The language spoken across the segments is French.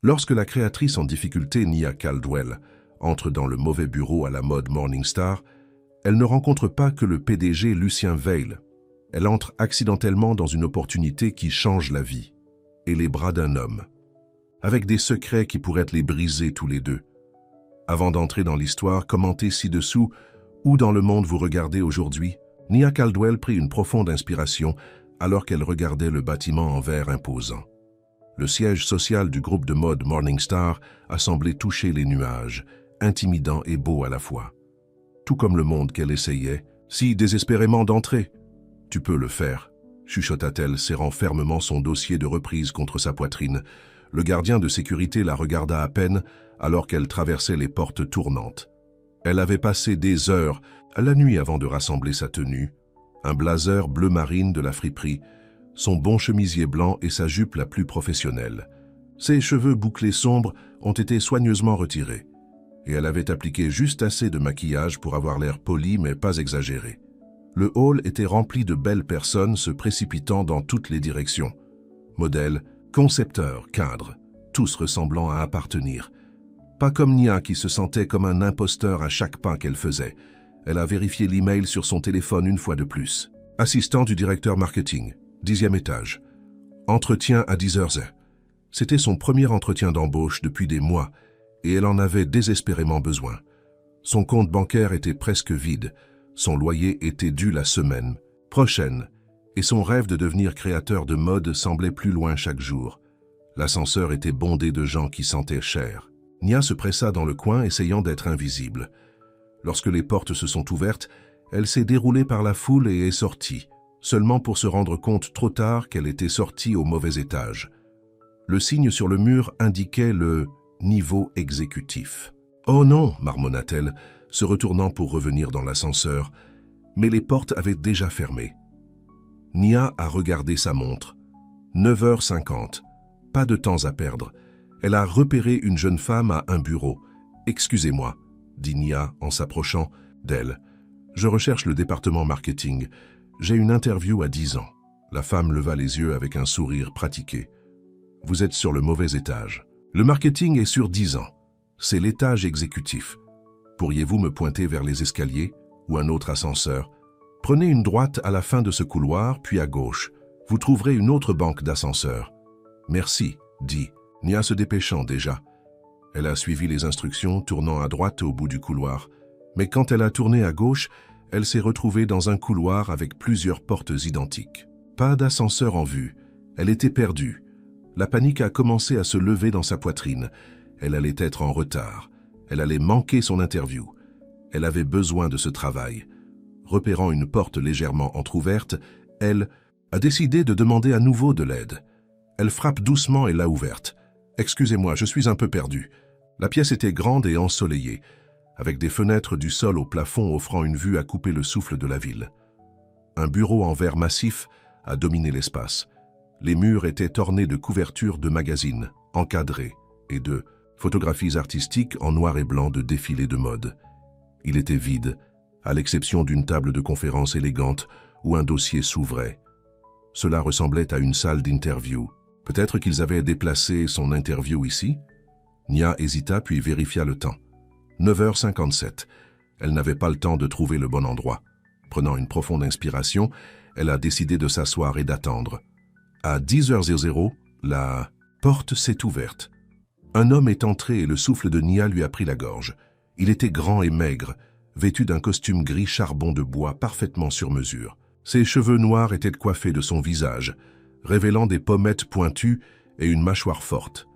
Lorsque la créatrice en difficulté Nia Caldwell entre dans le mauvais bureau à la mode Morningstar, elle ne rencontre pas que le PDG Lucien Veil. Elle entre accidentellement dans une opportunité qui change la vie et les bras d'un homme, avec des secrets qui pourraient les briser tous les deux. Avant d'entrer dans l'histoire, commentez ci-dessous où dans le monde vous regardez aujourd'hui. Nia Caldwell prit une profonde inspiration alors qu'elle regardait le bâtiment en verre imposant. Le siège social du groupe de mode Morningstar a semblé toucher les nuages, intimidant et beau à la fois. Tout comme le monde qu'elle essayait, si désespérément d'entrer. « Tu peux le faire », chuchota-t-elle, serrant fermement son dossier de reprise contre sa poitrine. Le gardien de sécurité la regarda à peine alors qu'elle traversait les portes tournantes. Elle avait passé des heures à la nuit avant de rassembler sa tenue, un blazer bleu marine de la friperie, son bon chemisier blanc et sa jupe la plus professionnelle. Ses cheveux bouclés sombres ont été soigneusement retirés, et elle avait appliqué juste assez de maquillage pour avoir l'air poli mais pas exagéré. Le hall était rempli de belles personnes se précipitant dans toutes les directions. Modèles, concepteurs, cadres, tous ressemblant à appartenir. Pas comme Nia qui se sentait comme un imposteur à chaque pas qu'elle faisait. Elle a vérifié l'email sur son téléphone une fois de plus. Assistant du directeur marketing, 10e étage. Entretien à 10h. C'était son premier entretien d'embauche depuis des mois et elle en avait désespérément besoin. Son compte bancaire était presque vide, son loyer était dû la semaine prochaine et son rêve de devenir créateur de mode semblait plus loin chaque jour. L'ascenseur était bondé de gens qui sentaient cher. Nia se pressa dans le coin essayant d'être invisible. Lorsque les portes se sont ouvertes, elle s'est déroulée par la foule et est sortie, seulement pour se rendre compte trop tard qu'elle était sortie au mauvais étage. Le signe sur le mur indiquait le niveau exécutif. « Oh non !» marmonna-t-elle, se retournant pour revenir dans l'ascenseur, mais les portes avaient déjà fermé. Nia a regardé sa montre. 9h50. Pas de temps à perdre. Elle a repéré une jeune femme à un bureau. « Excusez-moi », dit Nia en s'approchant d'elle. « Je recherche le département marketing. J'ai une interview à 10 ans. » La femme leva les yeux avec un sourire pratiqué. « Vous êtes sur le mauvais étage. Le marketing est sur 10 ans. C'est l'étage exécutif. Pourriez-vous me pointer vers les escaliers ou un autre ascenseur? Prenez une droite à la fin de ce couloir, puis à gauche. Vous trouverez une autre banque d'ascenseurs. »« Merci, » dit Nia se dépêchant déjà. Elle a suivi les instructions, tournant à droite au bout du couloir. Mais quand elle a tourné à gauche, elle s'est retrouvée dans un couloir avec plusieurs portes identiques. Pas d'ascenseur en vue. Elle était perdue. La panique a commencé à se lever dans sa poitrine. Elle allait être en retard. Elle allait manquer son interview. Elle avait besoin de ce travail. Repérant une porte légèrement entr'ouverte, elle a décidé de demander à nouveau de l'aide. Elle frappe doucement et l'a ouverte. « Excusez-moi, je suis un peu perdue. » La pièce était grande et ensoleillée, avec des fenêtres du sol au plafond offrant une vue à couper le souffle de la ville. Un bureau en verre massif a dominé l'espace. Les murs étaient ornés de couvertures de magazines, encadrées, et de photographies artistiques en noir et blanc de défilés de mode. Il était vide, à l'exception d'une table de conférence élégante où un dossier s'ouvrait. Cela ressemblait à une salle d'interview. Peut-être qu'ils avaient déplacé son interview ici? Nia hésita puis vérifia le temps. 9h57. Elle n'avait pas le temps de trouver le bon endroit. Prenant une profonde inspiration, elle a décidé de s'asseoir et d'attendre. À 10h00, la porte s'est ouverte. Un homme est entré et le souffle de Nia lui a pris la gorge. Il était grand et maigre, vêtu d'un costume gris charbon de bois parfaitement sur mesure. Ses cheveux noirs étaient coiffés de son visage, révélant des pommettes pointues et une mâchoire forte.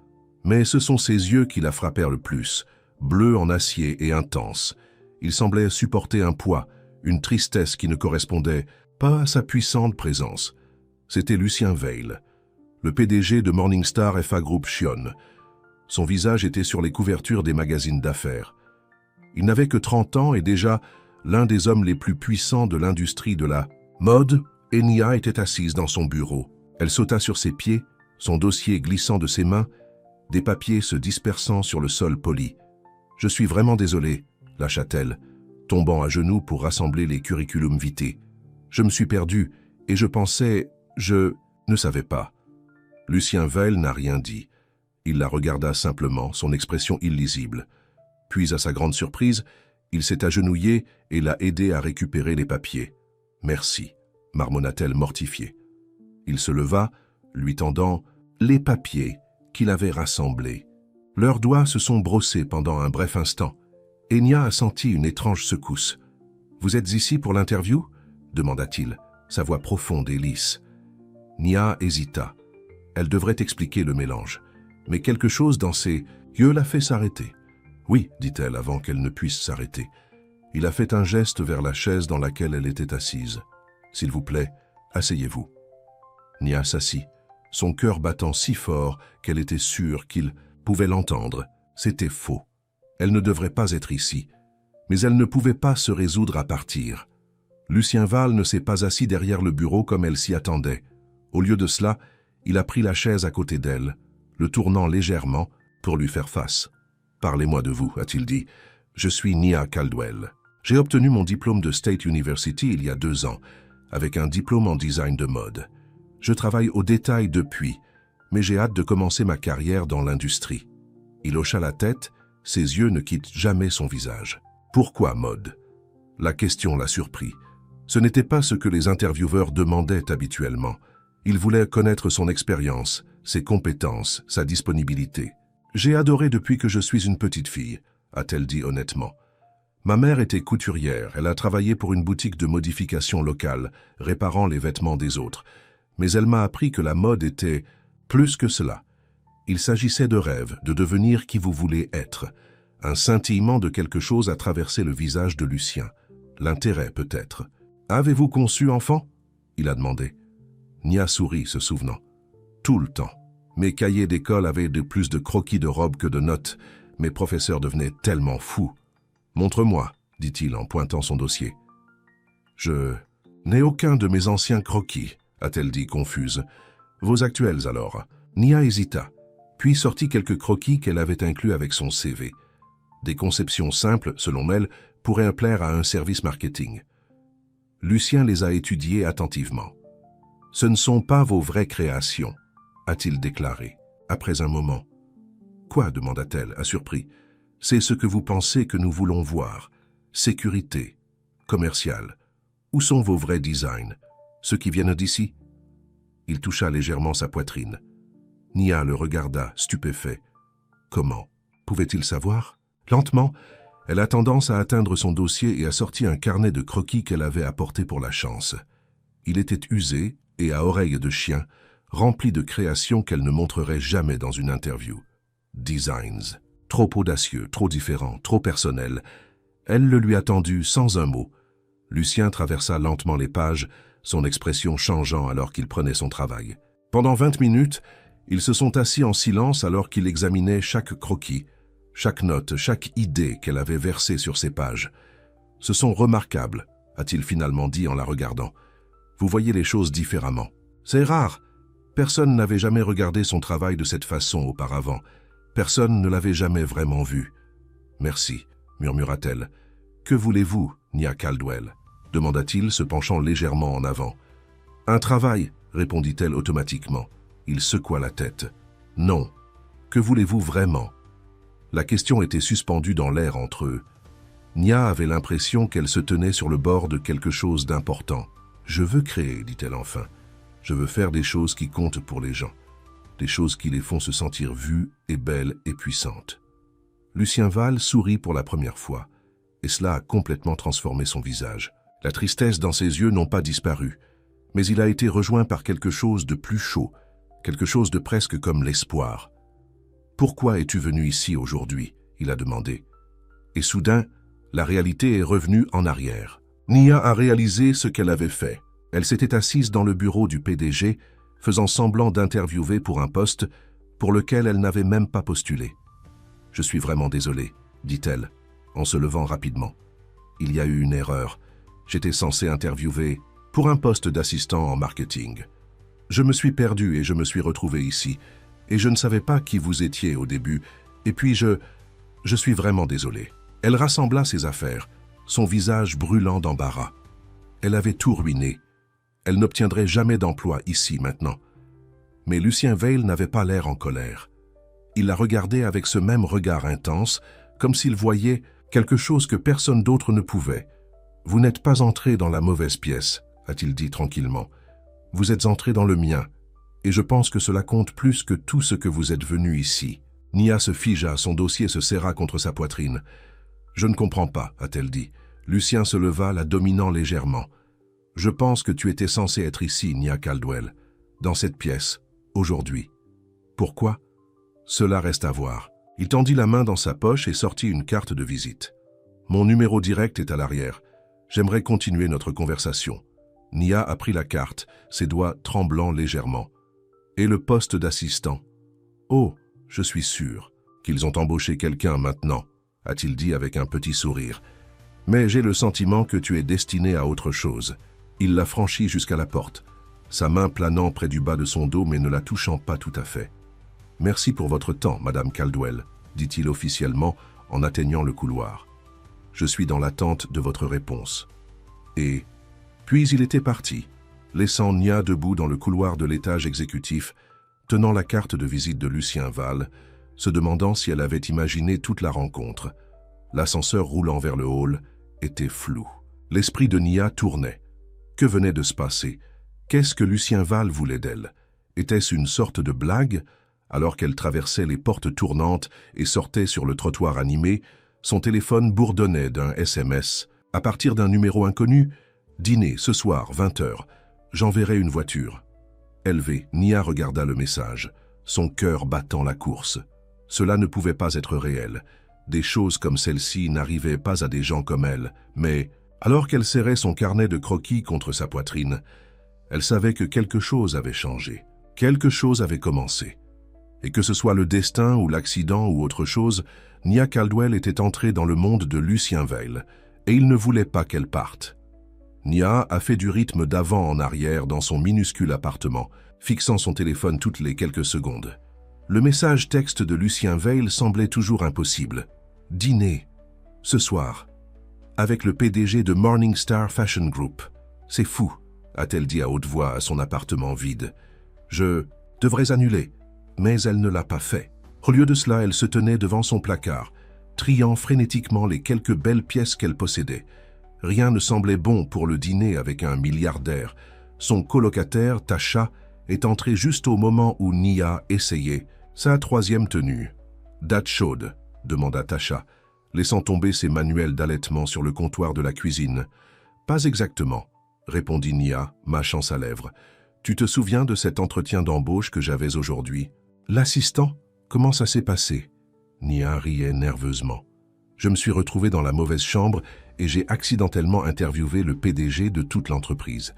Mais ce sont ses yeux qui la frappèrent le plus, bleus en acier et intenses. Il semblait supporter un poids, une tristesse qui ne correspondait pas à sa puissante présence. C'était Lucien Veil, le PDG de Morningstar FA Group Chion. Son visage était sur les couvertures des magazines d'affaires. Il n'avait que 30 ans et déjà l'un des hommes les plus puissants de l'industrie de la mode, et Nia était assise dans son bureau. Elle sauta sur ses pieds, son dossier glissant de ses mains, des papiers se dispersant sur le sol poli. « Je suis vraiment désolé, » lâcha-t-elle, tombant à genoux pour rassembler les curriculum vitae. « Je me suis perdu et je pensais... je ne savais pas. » Lucien Veil n'a rien dit. Il la regarda simplement, son expression illisible. Puis, à sa grande surprise, il s'est agenouillé et l'a aidé à récupérer les papiers. « Merci », marmonna-t-elle mortifiée. Il se leva, lui tendant les papiers qu'il avait rassemblés. Leurs doigts se sont brossés pendant un bref instant. Et Nia a senti une étrange secousse. « Vous êtes ici pour l'interview » demanda-t-il, sa voix profonde et lisse. Nia hésita. Elle devrait expliquer le mélange. Mais quelque chose dans ses yeux l'a fait s'arrêter. « Oui, dit-elle avant qu'elle ne puisse s'arrêter. » Il a fait un geste vers la chaise dans laquelle elle était assise. « S'il vous plaît, asseyez-vous. » Nia s'assit, son cœur battant si fort qu'elle était sûre qu'il pouvait l'entendre. C'était faux. Elle ne devrait pas être ici. Mais elle ne pouvait pas se résoudre à partir. Lucien Val ne s'est pas assis derrière le bureau comme elle s'y attendait. Au lieu de cela, il a pris la chaise à côté d'elle, le tournant légèrement pour lui faire face. « Parlez-moi de vous, a-t-il dit. Je suis Nia Caldwell. J'ai obtenu mon diplôme de State University il y a 2 ans, avec un diplôme en design de mode. Je travaille au détail depuis, mais j'ai hâte de commencer ma carrière dans l'industrie. » Il hocha la tête, ses yeux ne quittent jamais son visage. « Pourquoi mode ?» La question l'a surpris. Ce n'était pas ce que les intervieweurs demandaient habituellement. Ils voulaient connaître son expérience, ses compétences, sa disponibilité. « J'ai adoré depuis que je suis une petite fille », a-t-elle dit honnêtement. « Ma mère était couturière, elle a travaillé pour une boutique de modification locale, réparant les vêtements des autres. Mais elle m'a appris que la mode était plus que cela. Il s'agissait de rêve, de devenir qui vous voulez être. Un scintillement de quelque chose a traversé le visage de Lucien. L'intérêt peut-être. « Avez-vous conçu enfant ?» il a demandé. Nia sourit, se souvenant. « Tout le temps. Mes cahiers d'école avaient plus de croquis de robes que de notes. Mes professeurs devenaient tellement fous. « Montre-moi, dit-il en pointant son dossier. « Je n'ai aucun de mes anciens croquis, a-t-elle dit confuse. « Vos actuels alors ?» Nia hésita, puis sortit quelques croquis qu'elle avait inclus avec son CV. Des conceptions simples, selon elle, pourraient plaire à un service marketing. Lucien les a étudiés attentivement. « Ce ne sont pas vos vraies créations, a-t-il déclaré, après un moment. « Quoi » demanda-t-elle, surpris. « C'est ce que vous pensez que nous voulons voir. Sécurité, commercial. Où sont vos vrais designs? Ceux qui viennent d'ici ?» Il toucha légèrement sa poitrine. Nia le regarda, stupéfait. Comment? Pouvait-il savoir? Lentement, elle a tendance à atteindre son dossier et a sorti un carnet de croquis qu'elle avait apporté pour la chance. Il était usé et à oreille de chien, rempli de créations qu'elle ne montrerait jamais dans une interview. Designs. Trop audacieux, trop différents, trop personnels. Elle le lui a tendu sans un mot. Lucien traversa lentement les pages, son expression changeant alors qu'il prenait son travail. Pendant 20 minutes, ils se sont assis en silence alors qu'il examinait chaque croquis, chaque note, chaque idée qu'elle avait versée sur ces pages. « Ce sont remarquables », a-t-il finalement dit en la regardant. « Vous voyez les choses différemment. C'est rare. Personne n'avait jamais regardé son travail de cette façon auparavant. Personne ne l'avait jamais vraiment vu. »« Merci », murmura-t-elle. « Que voulez-vous, Nia Caldwell ?» demanda-t-il, se penchant légèrement en avant. « Un travail », répondit-elle automatiquement. Il secoua la tête. « Non. Que voulez-vous vraiment ?» La question était suspendue dans l'air entre eux. Nia avait l'impression qu'elle se tenait sur le bord de quelque chose d'important. « Je veux créer, dit-elle enfin. Je veux faire des choses qui comptent pour les gens. Des choses qui les font se sentir vues et belles et puissantes. » Lucien Val sourit pour la première fois, et cela a complètement transformé son visage. La tristesse dans ses yeux n'ont pas disparu, mais il a été rejoint par quelque chose de plus chaud, quelque chose de presque comme l'espoir. « Pourquoi es-tu venu ici aujourd'hui ?» il a demandé. Et soudain, la réalité est revenue en arrière. Nia a réalisé ce qu'elle avait fait. Elle s'était assise dans le bureau du PDG, faisant semblant d'interviewer pour un poste pour lequel elle n'avait même pas postulé. « Je suis vraiment désolée, » dit-elle, en se levant rapidement. « Il y a eu une erreur. J'étais censée interviewer pour un poste d'assistant en marketing. Je me suis perdue et je me suis retrouvée ici, et je ne savais pas qui vous étiez au début, et puis je suis vraiment désolée. » Elle rassembla ses affaires, son visage brûlant d'embarras. Elle avait tout ruiné. Elle n'obtiendrait jamais d'emploi ici maintenant. Mais Lucien Veil n'avait pas l'air en colère. Il la regardait avec ce même regard intense, comme s'il voyait quelque chose que personne d'autre ne pouvait. « Vous n'êtes pas entré dans la mauvaise pièce », a-t-il dit tranquillement. « Vous êtes entré dans le mien, et je pense que cela compte plus que tout ce que vous êtes venu ici. » Nia se figea, son dossier se serra contre sa poitrine. « Je ne comprends pas, » a-t-elle dit. Lucien se leva, la dominant légèrement. « Je pense que tu étais censé être ici, Nia Caldwell, dans cette pièce, aujourd'hui. Pourquoi? Cela reste à voir. » Il tendit la main dans sa poche et sortit une carte de visite. « Mon numéro direct est à l'arrière. J'aimerais continuer notre conversation. » Nia a pris la carte, ses doigts tremblant légèrement. « Et le poste d'assistant? »« Oh, je suis sûr qu'ils ont embauché quelqu'un maintenant, » a-t-il dit avec un petit sourire. « Mais j'ai le sentiment que tu es destiné à autre chose. » Il la franchit jusqu'à la porte, sa main planant près du bas de son dos mais ne la touchant pas tout à fait. « Merci pour votre temps, Madame Caldwell, » dit-il officiellement en atteignant le couloir. « Je suis dans l'attente de votre réponse. » Et puis il était parti, laissant Nia debout dans le couloir de l'étage exécutif, tenant la carte de visite de Lucien Val, se demandant si elle avait imaginé toute la rencontre. L'ascenseur roulant vers le hall était flou. L'esprit de Nia tournait. Que venait de se passer? Qu'est-ce que Lucien Val voulait d'elle? Était-ce une sorte de blague? Alors qu'elle traversait les portes tournantes et sortait sur le trottoir animé, son téléphone bourdonnait d'un SMS. À partir d'un numéro inconnu, « Dîner, ce soir, 20h. J'enverrai une voiture. » Élevée, Nia regarda le message, son cœur battant la course. Cela ne pouvait pas être réel. Des choses comme celle-ci n'arrivaient pas à des gens comme elle, mais, alors qu'elle serrait son carnet de croquis contre sa poitrine, elle savait que quelque chose avait changé, quelque chose avait commencé. Et que ce soit le destin ou l'accident ou autre chose, Nia Caldwell était entrée dans le monde de Lucien Veil, et il ne voulait pas qu'elle parte. Nia a fait du rythme d'avant en arrière dans son minuscule appartement, fixant son téléphone toutes les quelques secondes. Le message texte de Lucien Veil semblait toujours impossible. « Dîner, ce soir, avec le PDG de Morningstar Fashion Group. C'est fou, » a-t-elle dit à haute voix à son appartement vide. « Je devrais annuler. » Mais elle ne l'a pas fait. Au lieu de cela, elle se tenait devant son placard, triant frénétiquement les quelques belles pièces qu'elle possédait. Rien ne semblait bon pour le dîner avec un milliardaire. Son colocataire, Tasha, est entré juste au moment où Nia essayait sa troisième tenue. « Date chaude ?» demanda Tasha, laissant tomber ses manuels d'allaitement sur le comptoir de la cuisine. « Pas exactement », répondit Nia, mâchant sa lèvre. « Tu te souviens de cet entretien d'embauche que j'avais aujourd'hui ? » « L'assistant ? Comment ça s'est passé ?» Nia riait nerveusement. « Je me suis retrouvée dans la mauvaise chambre et j'ai accidentellement interviewé le PDG de toute l'entreprise. »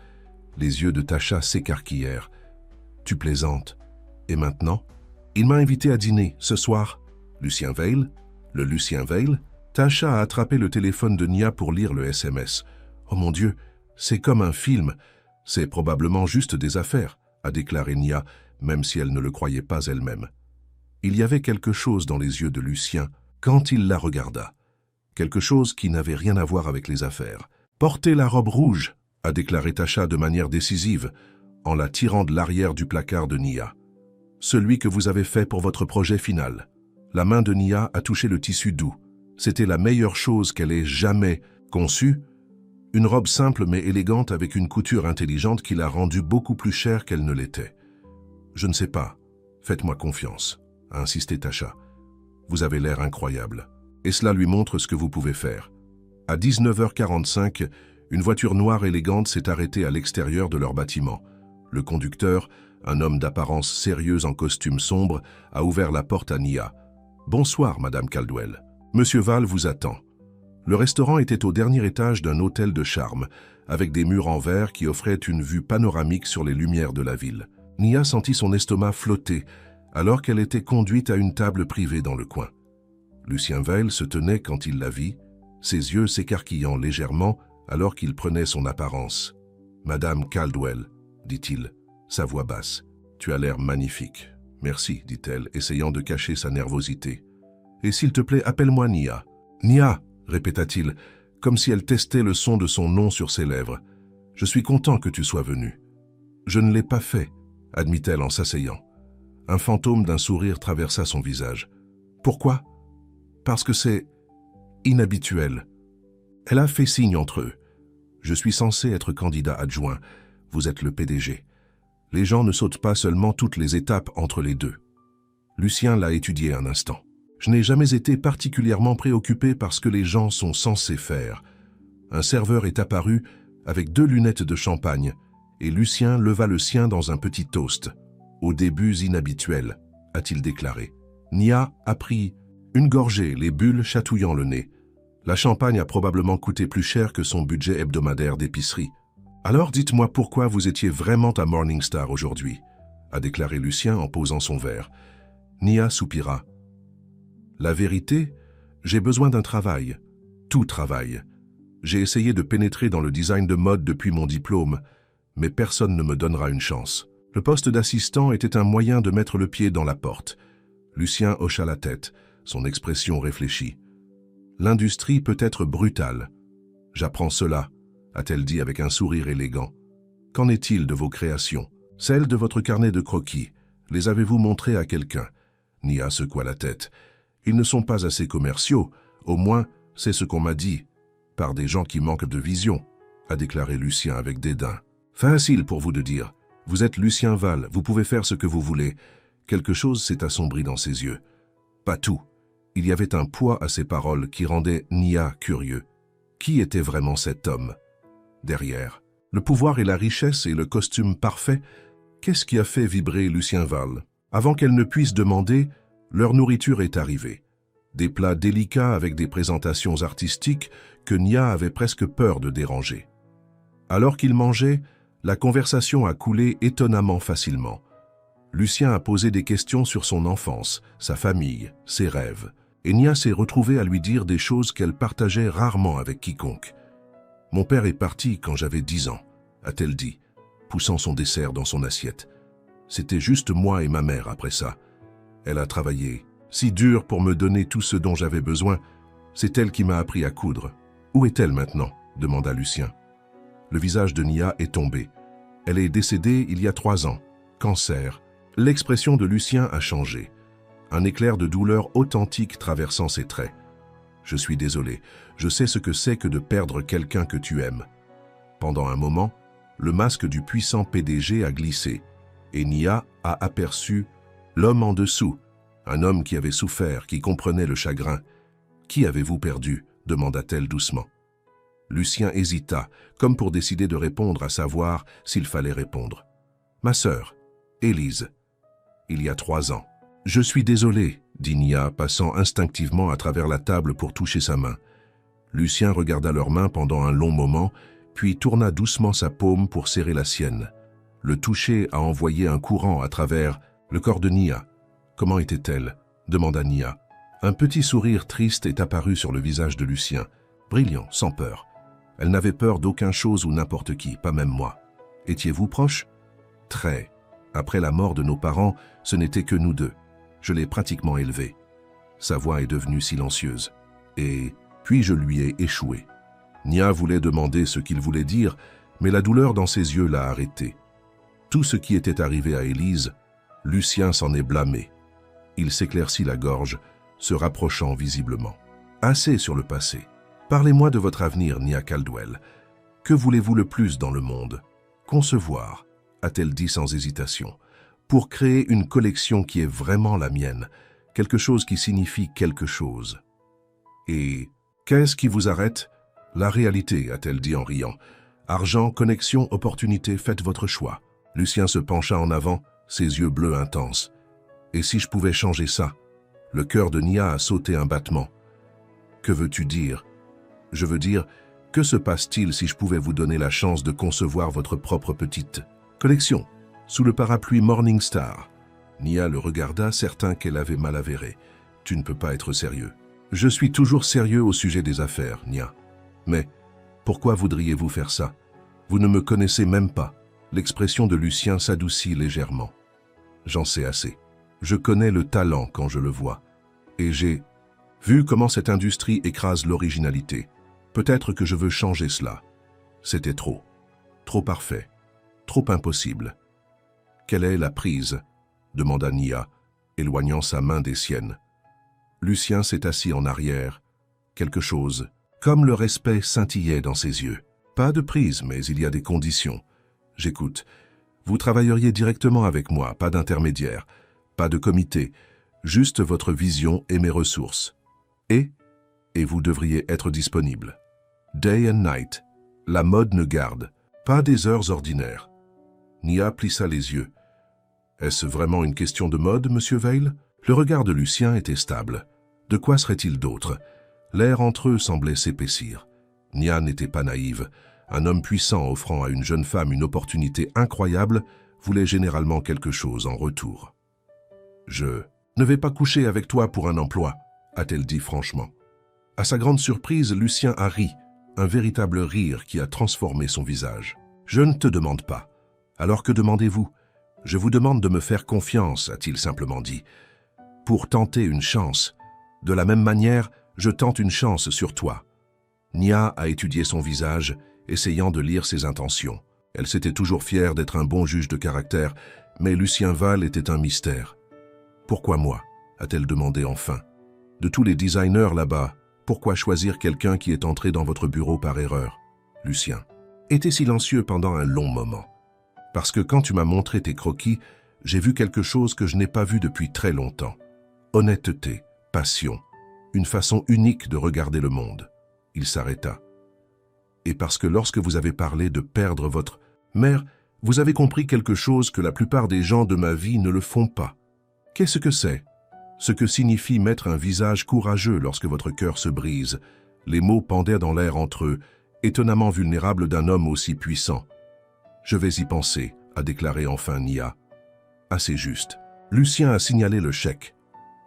Les yeux de Tasha s'écarquillèrent. « Tu plaisantes. Et maintenant ? » « Il m'a invité à dîner, ce soir. »« Lucien Veil ? Le Lucien Veil ?» Tasha a attrapé le téléphone de Nia pour lire le SMS. « Oh mon Dieu, c'est comme un film. C'est probablement juste des affaires, » a déclaré Nia, même si elle ne le croyait pas elle-même. Il y avait quelque chose dans les yeux de Lucien quand il la regarda. Quelque chose qui n'avait rien à voir avec les affaires. « Portez la robe rouge !» a déclaré Tasha de manière décisive, en la tirant de l'arrière du placard de Nia. « Celui que vous avez fait pour votre projet final. » La main de Nia a touché le tissu doux. C'était la meilleure chose qu'elle ait jamais conçue. Une robe simple mais élégante avec une couture intelligente qui l'a rendue beaucoup plus chère qu'elle ne l'était. « Je ne sais pas. Faites-moi confiance, » a insisté Tasha. « Vous avez l'air incroyable. Et cela lui montre ce que vous pouvez faire. » À 19h45, une voiture noire élégante s'est arrêtée à l'extérieur de leur bâtiment. Le conducteur, un homme d'apparence sérieuse en costume sombre, a ouvert la porte à Nia. « Bonsoir, Madame Caldwell. Monsieur Val vous attend. » Le restaurant était au dernier étage d'un hôtel de charme, avec des murs en verre qui offraient une vue panoramique sur les lumières de la ville. Nia sentit son estomac flotter, alors qu'elle était conduite à une table privée dans le coin. Lucien Veil se tenait quand il la vit, ses yeux s'écarquillant légèrement alors qu'il prenait son apparence. « Madame Caldwell, » dit-il, sa voix basse. « Tu as l'air magnifique. »« Merci, » dit-elle, essayant de cacher sa nervosité. « Et s'il te plaît, appelle-moi Nia. »« Nia » répéta-t-il, comme si elle testait le son de son nom sur ses lèvres. « Je suis content que tu sois venue. »« Je ne l'ai pas fait, » admit-elle en s'asseyant. Un fantôme d'un sourire traversa son visage. Pourquoi? Parce que c'est inhabituel. Elle a fait signe entre eux. Je suis censé être candidat adjoint. Vous êtes le PDG. Les gens ne sautent pas seulement toutes les étapes entre les deux. Lucien l'a étudié un instant. Je n'ai jamais été particulièrement préoccupé par ce que les gens sont censés faire. Un serveur est apparu avec 2 lunettes de champagne et Lucien leva le sien dans un petit toast. Au début inhabituel, a-t-il déclaré. Nia a pris une gorgée, les bulles chatouillant le nez. La champagne a probablement coûté plus cher que son budget hebdomadaire d'épicerie. Alors dites-moi pourquoi vous étiez vraiment à Morningstar aujourd'hui, a déclaré Lucien en posant son verre. Nia soupira. La vérité, j'ai besoin d'un travail. Tout travail. J'ai essayé de pénétrer dans le design de mode depuis mon diplôme, mais personne ne me donnera une chance. Le poste d'assistant était un moyen de mettre le pied dans la porte. Lucien hocha la tête, son expression réfléchie. L'industrie peut être brutale. J'apprends cela, a-t-elle dit avec un sourire élégant. Qu'en est-il de vos créations? Celles de votre carnet de croquis, les avez-vous montrées à quelqu'un? Nia secoua la tête. Ils ne sont pas assez commerciaux, au moins c'est ce qu'on m'a dit, par des gens qui manquent de vision, a déclaré Lucien avec dédain. Facile pour vous de dire. Vous êtes Lucien Val, vous pouvez faire ce que vous voulez. Quelque chose s'est assombri dans ses yeux. Pas tout. Il y avait un poids à ses paroles qui rendait Nia curieux. Qui était vraiment cet homme? Derrière, le pouvoir et la richesse et le costume parfait, qu'est-ce qui a fait vibrer Lucien Val? Avant qu'elle ne puisse demander, leur nourriture est arrivée. Des plats délicats avec des présentations artistiques que Nia avait presque peur de déranger. Alors qu'ils mangeaient, la conversation a coulé étonnamment facilement. Lucien a posé des questions sur son enfance, sa famille, ses rêves. Et Nia s'est retrouvée à lui dire des choses qu'elle partageait rarement avec quiconque. « Mon père est parti quand j'avais 10 ans, a-t-elle dit, poussant son dessert dans son assiette. C'était juste moi et ma mère après ça. Elle a travaillé si dur pour me donner tout ce dont j'avais besoin. C'est elle qui m'a appris à coudre. Où est-elle maintenant? Demanda Lucien. Le visage de Nia est tombé. Elle est décédée il y a 3 ans. Cancer. L'expression de Lucien a changé. Un éclair de douleur authentique traversant ses traits. Je suis désolé. Je sais ce que c'est que de perdre quelqu'un que tu aimes. Pendant un moment, le masque du puissant PDG a glissé et Nia a aperçu l'homme en dessous, un homme qui avait souffert, qui comprenait le chagrin. « Qui avez-vous perdu ?» demanda-t-elle doucement. Lucien hésita, comme pour décider de répondre à savoir s'il fallait répondre. « Ma sœur, Élise. Il y a 3 ans. »« Je suis désolé, » dit Nia, passant instinctivement à travers la table pour toucher sa main. Lucien regarda leurs mains pendant un long moment, puis tourna doucement sa paume pour serrer la sienne. Le toucher a envoyé un courant à travers le corps de Nia. « Comment était-elle » demanda Nia. Un petit sourire triste est apparu sur le visage de Lucien, brillant, sans peur. Elle n'avait peur d'aucune chose ou n'importe qui, pas même moi. « Étiez-vous proches ?»« Très. Après la mort de nos parents, ce n'était que nous deux. Je l'ai pratiquement élevée. » Sa voix est devenue silencieuse. Et puis je lui ai échoué. Nia voulait demander ce qu'il voulait dire, mais la douleur dans ses yeux l'a arrêté. Tout ce qui était arrivé à Élise, Lucien s'en est blâmé. Il s'éclaircit la gorge, se rapprochant visiblement. Assez sur le passé. Parlez-moi de votre avenir, Nia Caldwell. Que voulez-vous le plus dans le monde? Concevoir, a-t-elle dit sans hésitation, pour créer une collection qui est vraiment la mienne, quelque chose qui signifie quelque chose. Et qu'est-ce qui vous arrête? La réalité, a-t-elle dit en riant. Argent, connexion, opportunité, faites votre choix. Lucien se pencha en avant, ses yeux bleus intenses. Et si je pouvais changer ça? Le cœur de Nia a sauté un battement. Que veux-tu dire? Je veux dire, que se passe-t-il si je pouvais vous donner la chance de concevoir votre propre petite collection, sous le parapluie Morningstar? Nia le regarda, certain qu'elle avait mal avéré. Tu ne peux pas être sérieux. Je suis toujours sérieux au sujet des affaires, Nia. Mais pourquoi voudriez-vous faire ça? Vous ne me connaissez même pas. L'expression de Lucien s'adoucit légèrement. J'en sais assez. Je connais le talent quand je le vois. Et j'ai vu comment cette industrie écrase l'originalité. Peut-être que je veux changer cela. C'était trop. Trop parfait. Trop impossible. Quelle est la prise? demanda Nia, éloignant sa main des siennes. Lucien s'est assis en arrière. Quelque chose, comme le respect, scintillait dans ses yeux. Pas de prise, mais il y a des conditions. J'écoute. Vous travailleriez directement avec moi, pas d'intermédiaire, pas de comité, juste votre vision et mes ressources. Et vous devriez être disponible. Day and night. La mode ne garde, pas des heures ordinaires. Nia plissa les yeux. Est-ce vraiment une question de mode, monsieur Veil? Le regard de Lucien était stable. De quoi serait-il d'autre? L'air entre eux semblait s'épaissir. Nia n'était pas naïve. Un homme puissant offrant à une jeune femme une opportunité incroyable voulait généralement quelque chose en retour. « Je ne vais pas coucher avec toi pour un emploi », a-t-elle dit franchement. À sa grande surprise, Lucien a ri, un véritable rire qui a transformé son visage. « Je ne te demande pas. Alors que demandez-vous? Je vous demande de me faire confiance, a-t-il simplement dit. Pour tenter une chance. De la même manière, je tente une chance sur toi. » Nia a étudié son visage, essayant de lire ses intentions. Elle s'était toujours fière d'être un bon juge de caractère, mais Lucien Val était un mystère. « Pourquoi moi ?» a-t-elle demandé enfin. « De tous les designers là-bas, pourquoi choisir quelqu'un qui est entré dans votre bureau par erreur ?» Lucien était silencieux pendant un long moment. « Parce que quand tu m'as montré tes croquis, j'ai vu quelque chose que je n'ai pas vu depuis très longtemps. Honnêteté, passion, une façon unique de regarder le monde. » Il s'arrêta. « Et parce que lorsque vous avez parlé de perdre votre mère, vous avez compris quelque chose que la plupart des gens de ma vie ne le font pas. Qu'est-ce que c'est? Ce que signifie mettre un visage courageux lorsque votre cœur se brise. » Les mots pendaient dans l'air entre eux, étonnamment vulnérables d'un homme aussi puissant. « Je vais y penser », a déclaré enfin Nia. « Assez juste. » Lucien a signalé le chèque.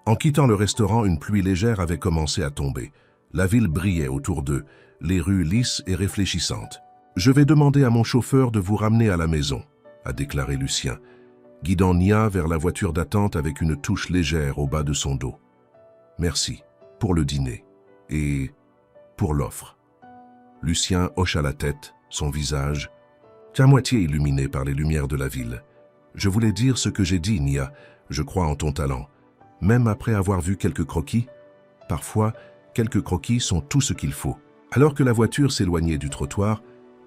En quittant le restaurant, une pluie légère avait commencé à tomber. La ville brillait autour d'eux, les rues lisses et réfléchissantes. « Je vais demander à mon chauffeur de vous ramener à la maison », a déclaré Lucien, guidant Nia vers la voiture d'attente avec une touche légère au bas de son dos. « Merci pour le dîner et pour l'offre. » Lucien hocha la tête, son visage, qu'à moitié illuminé par les lumières de la ville. « Je voulais dire ce que j'ai dit, Nia. Je crois en ton talent. Même après avoir vu quelques croquis, parfois, quelques croquis sont tout ce qu'il faut. » Alors que la voiture s'éloignait du trottoir,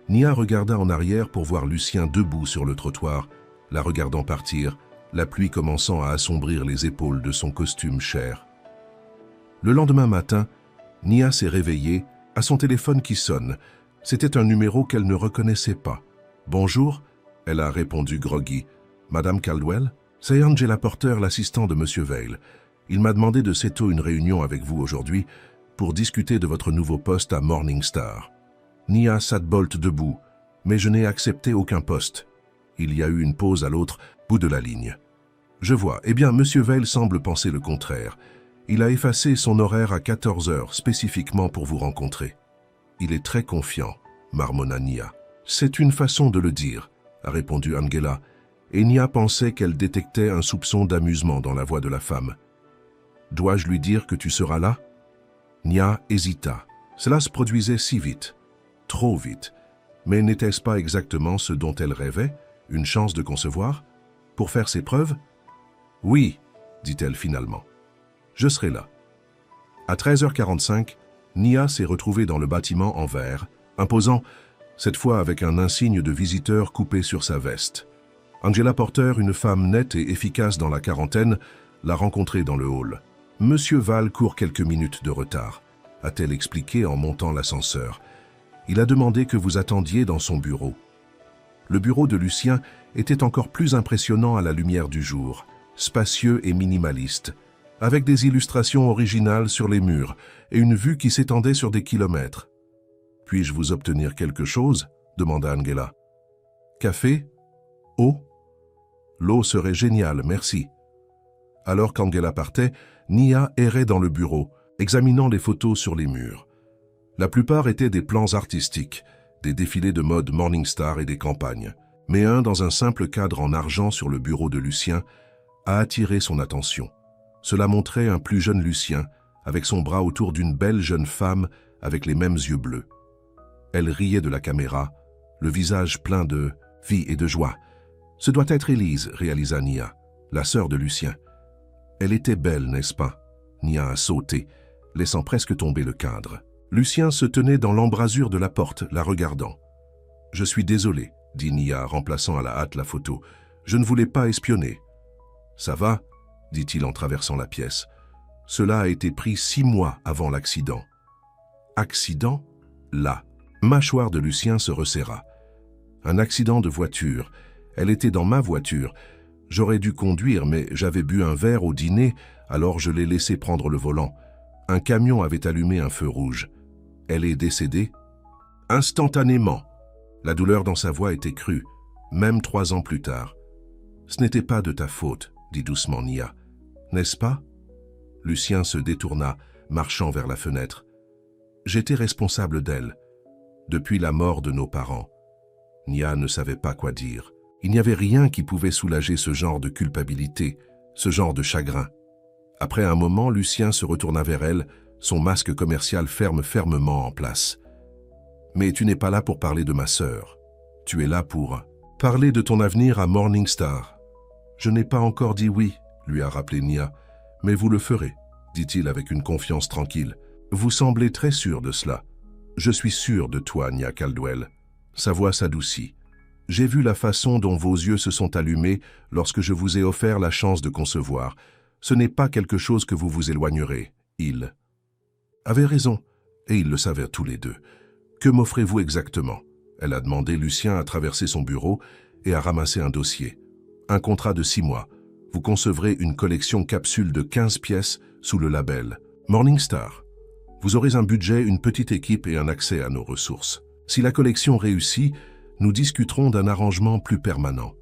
Nia regarda en arrière pour voir Lucien debout sur le trottoir, la regardant partir, la pluie commençant à assombrir les épaules de son costume cher. Le lendemain matin, Nia s'est réveillée à son téléphone qui sonne. C'était un numéro qu'elle ne reconnaissait pas. « Bonjour », elle a répondu groggy. « Madame Caldwell, c'est Angela Porter, l'assistant de Monsieur Veil. Il m'a demandé de séto une réunion avec vous aujourd'hui pour discuter de votre nouveau poste à Morningstar. » Nia s'adbolte debout, mais je n'ai accepté aucun poste. Il y a eu une pause à l'autre bout de la ligne. Je vois. Eh bien, Monsieur Veil semble penser le contraire. Il a effacé son horaire à 14 heures spécifiquement pour vous rencontrer. Il est très confiant, marmonna Nia. C'est une façon de le dire, a répondu Angela, et Nia pensait qu'elle détectait un soupçon d'amusement dans la voix de la femme. Dois-je lui dire que tu seras là? Nia hésita. Cela se produisait si vite. Trop vite. Mais n'était-ce pas exactement ce dont elle rêvait? Une chance de concevoir? Pour faire ses preuves? Oui, dit-elle finalement. Je serai là. À 13h45, Nia s'est retrouvée dans le bâtiment en verre, imposant, cette fois avec un insigne de visiteur coupé sur sa veste. Angela Porter, une femme nette et efficace dans la quarantaine, l'a rencontrée dans le hall. « Monsieur Val court quelques minutes de retard », a-t-elle expliqué en montant l'ascenseur. « Il a demandé que vous attendiez dans son bureau. » Le bureau de Lucien était encore plus impressionnant à la lumière du jour, spacieux et minimaliste, avec des illustrations originales sur les murs et une vue qui s'étendait sur des kilomètres. « Puis-je vous obtenir quelque chose ?» demanda Angela. « Café? Eau? L'eau serait géniale, merci. » Alors qu'Angela partait, Nia errait dans le bureau, examinant les photos sur les murs. La plupart étaient des plans artistiques, des défilés de mode Morningstar et des campagnes. Mais un dans un simple cadre en argent sur le bureau de Lucien a attiré son attention. Cela montrait un plus jeune Lucien, avec son bras autour d'une belle jeune femme avec les mêmes yeux bleus. Elle riait de la caméra, le visage plein de vie et de joie. « Ce doit être Élise », réalisa Nia. la sœur de Lucien. Elle était belle, n'est-ce pas? Nia a sauté, laissant presque tomber le cadre. Lucien se tenait dans l'embrasure de la porte, la regardant. « Je suis désolé, » dit Nia, remplaçant à la hâte la photo. « Je ne voulais pas espionner. »« Ça va ?» dit-il en traversant la pièce. « Cela a été pris 6 mois avant l'accident. »« Accident ?» Là. Mâchoire de Lucien se resserra. « Un accident de voiture. Elle était dans ma voiture. J'aurais dû conduire, mais j'avais bu un verre au dîner, alors je l'ai laissé prendre le volant. Un camion avait allumé un feu rouge. Elle est décédée ? » Instantanément. La douleur dans sa voix était crue, même 3 ans plus tard. « Ce n'était pas de ta faute, » dit doucement Nia. « N'est-ce pas ?» Lucien se détourna, marchant vers la fenêtre. « J'étais responsable d'elle, depuis la mort de nos parents. » Nia ne savait pas quoi dire. Il n'y avait rien qui pouvait soulager ce genre de culpabilité, ce genre de chagrin. Après un moment, Lucien se retourna vers elle, son masque commercial fermement en place. « Mais tu n'es pas là pour parler de ma sœur. Tu es là pour parler de ton avenir à Morning Star. »« Je n'ai pas encore dit oui, » lui a rappelé Nia. « Mais vous le ferez, » dit-il avec une confiance tranquille. « Vous semblez très sûr de cela. »« Je suis sûr de toi, Nia Caldwell. » Sa voix s'adoucit. « J'ai vu la façon dont vos yeux se sont allumés lorsque je vous ai offert la chance de concevoir. Ce n'est pas quelque chose que vous vous éloignerez. » Il avait raison, et ils le savaient tous les deux. « Que m'offrez-vous exactement ?» Elle a demandé. Lucien à traverser son bureau et à ramasser un dossier. « Un contrat de 6 mois. Vous concevrez une collection capsule de 15 pièces sous le label Morning Star. Vous aurez un budget, une petite équipe et un accès à nos ressources. Si la collection réussit, nous discuterons d'un arrangement plus permanent. »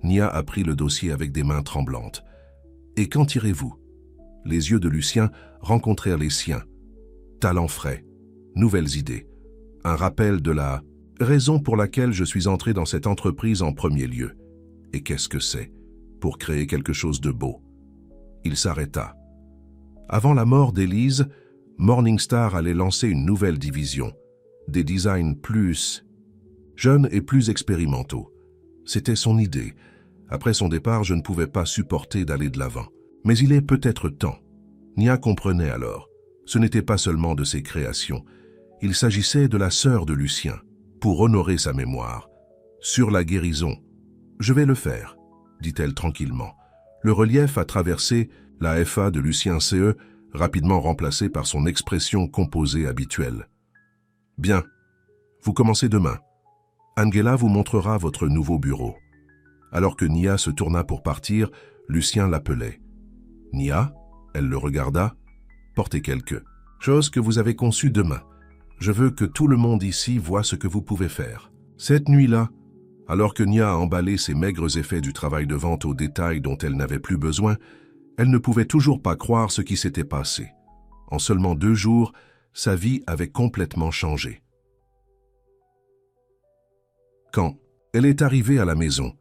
Nia a pris le dossier avec des mains tremblantes. « Et quand irez-vous » Les yeux de Lucien rencontrèrent les siens. Talent frais, nouvelles idées, un rappel de la raison pour laquelle je suis entré dans cette entreprise en premier lieu. Et qu'est-ce que c'est? Pour créer quelque chose de beau. Il s'arrêta. Avant la mort d'Élise, Morningstar allait lancer une nouvelle division, des designs plus jeunes et plus expérimentaux. C'était son idée. Après son départ, je ne pouvais pas supporter d'aller de l'avant. Mais il est peut-être temps. Nia comprenait alors. Ce n'était pas seulement de ses créations. Il s'agissait de la sœur de Lucien, pour honorer sa mémoire. Sur la guérison. « Je vais le faire », dit-elle tranquillement. Le relief a traversé la FA de Lucien CE, rapidement remplacé par son expression composée habituelle. « Bien. Vous commencez demain. Angela vous montrera votre nouveau bureau. » Alors que Nia se tourna pour partir, Lucien l'appelait. « Nia ?» Elle le regarda. « Portez quelque chose que vous avez conçu demain. Je veux que tout le monde ici voie ce que vous pouvez faire. » Cette nuit-là, alors que Nia a emballé ses maigres effets du travail de vente au détail dont elle n'avait plus besoin, elle ne pouvait toujours pas croire ce qui s'était passé. En seulement 2 jours, sa vie avait complètement changé. Quand elle est arrivée à la maison,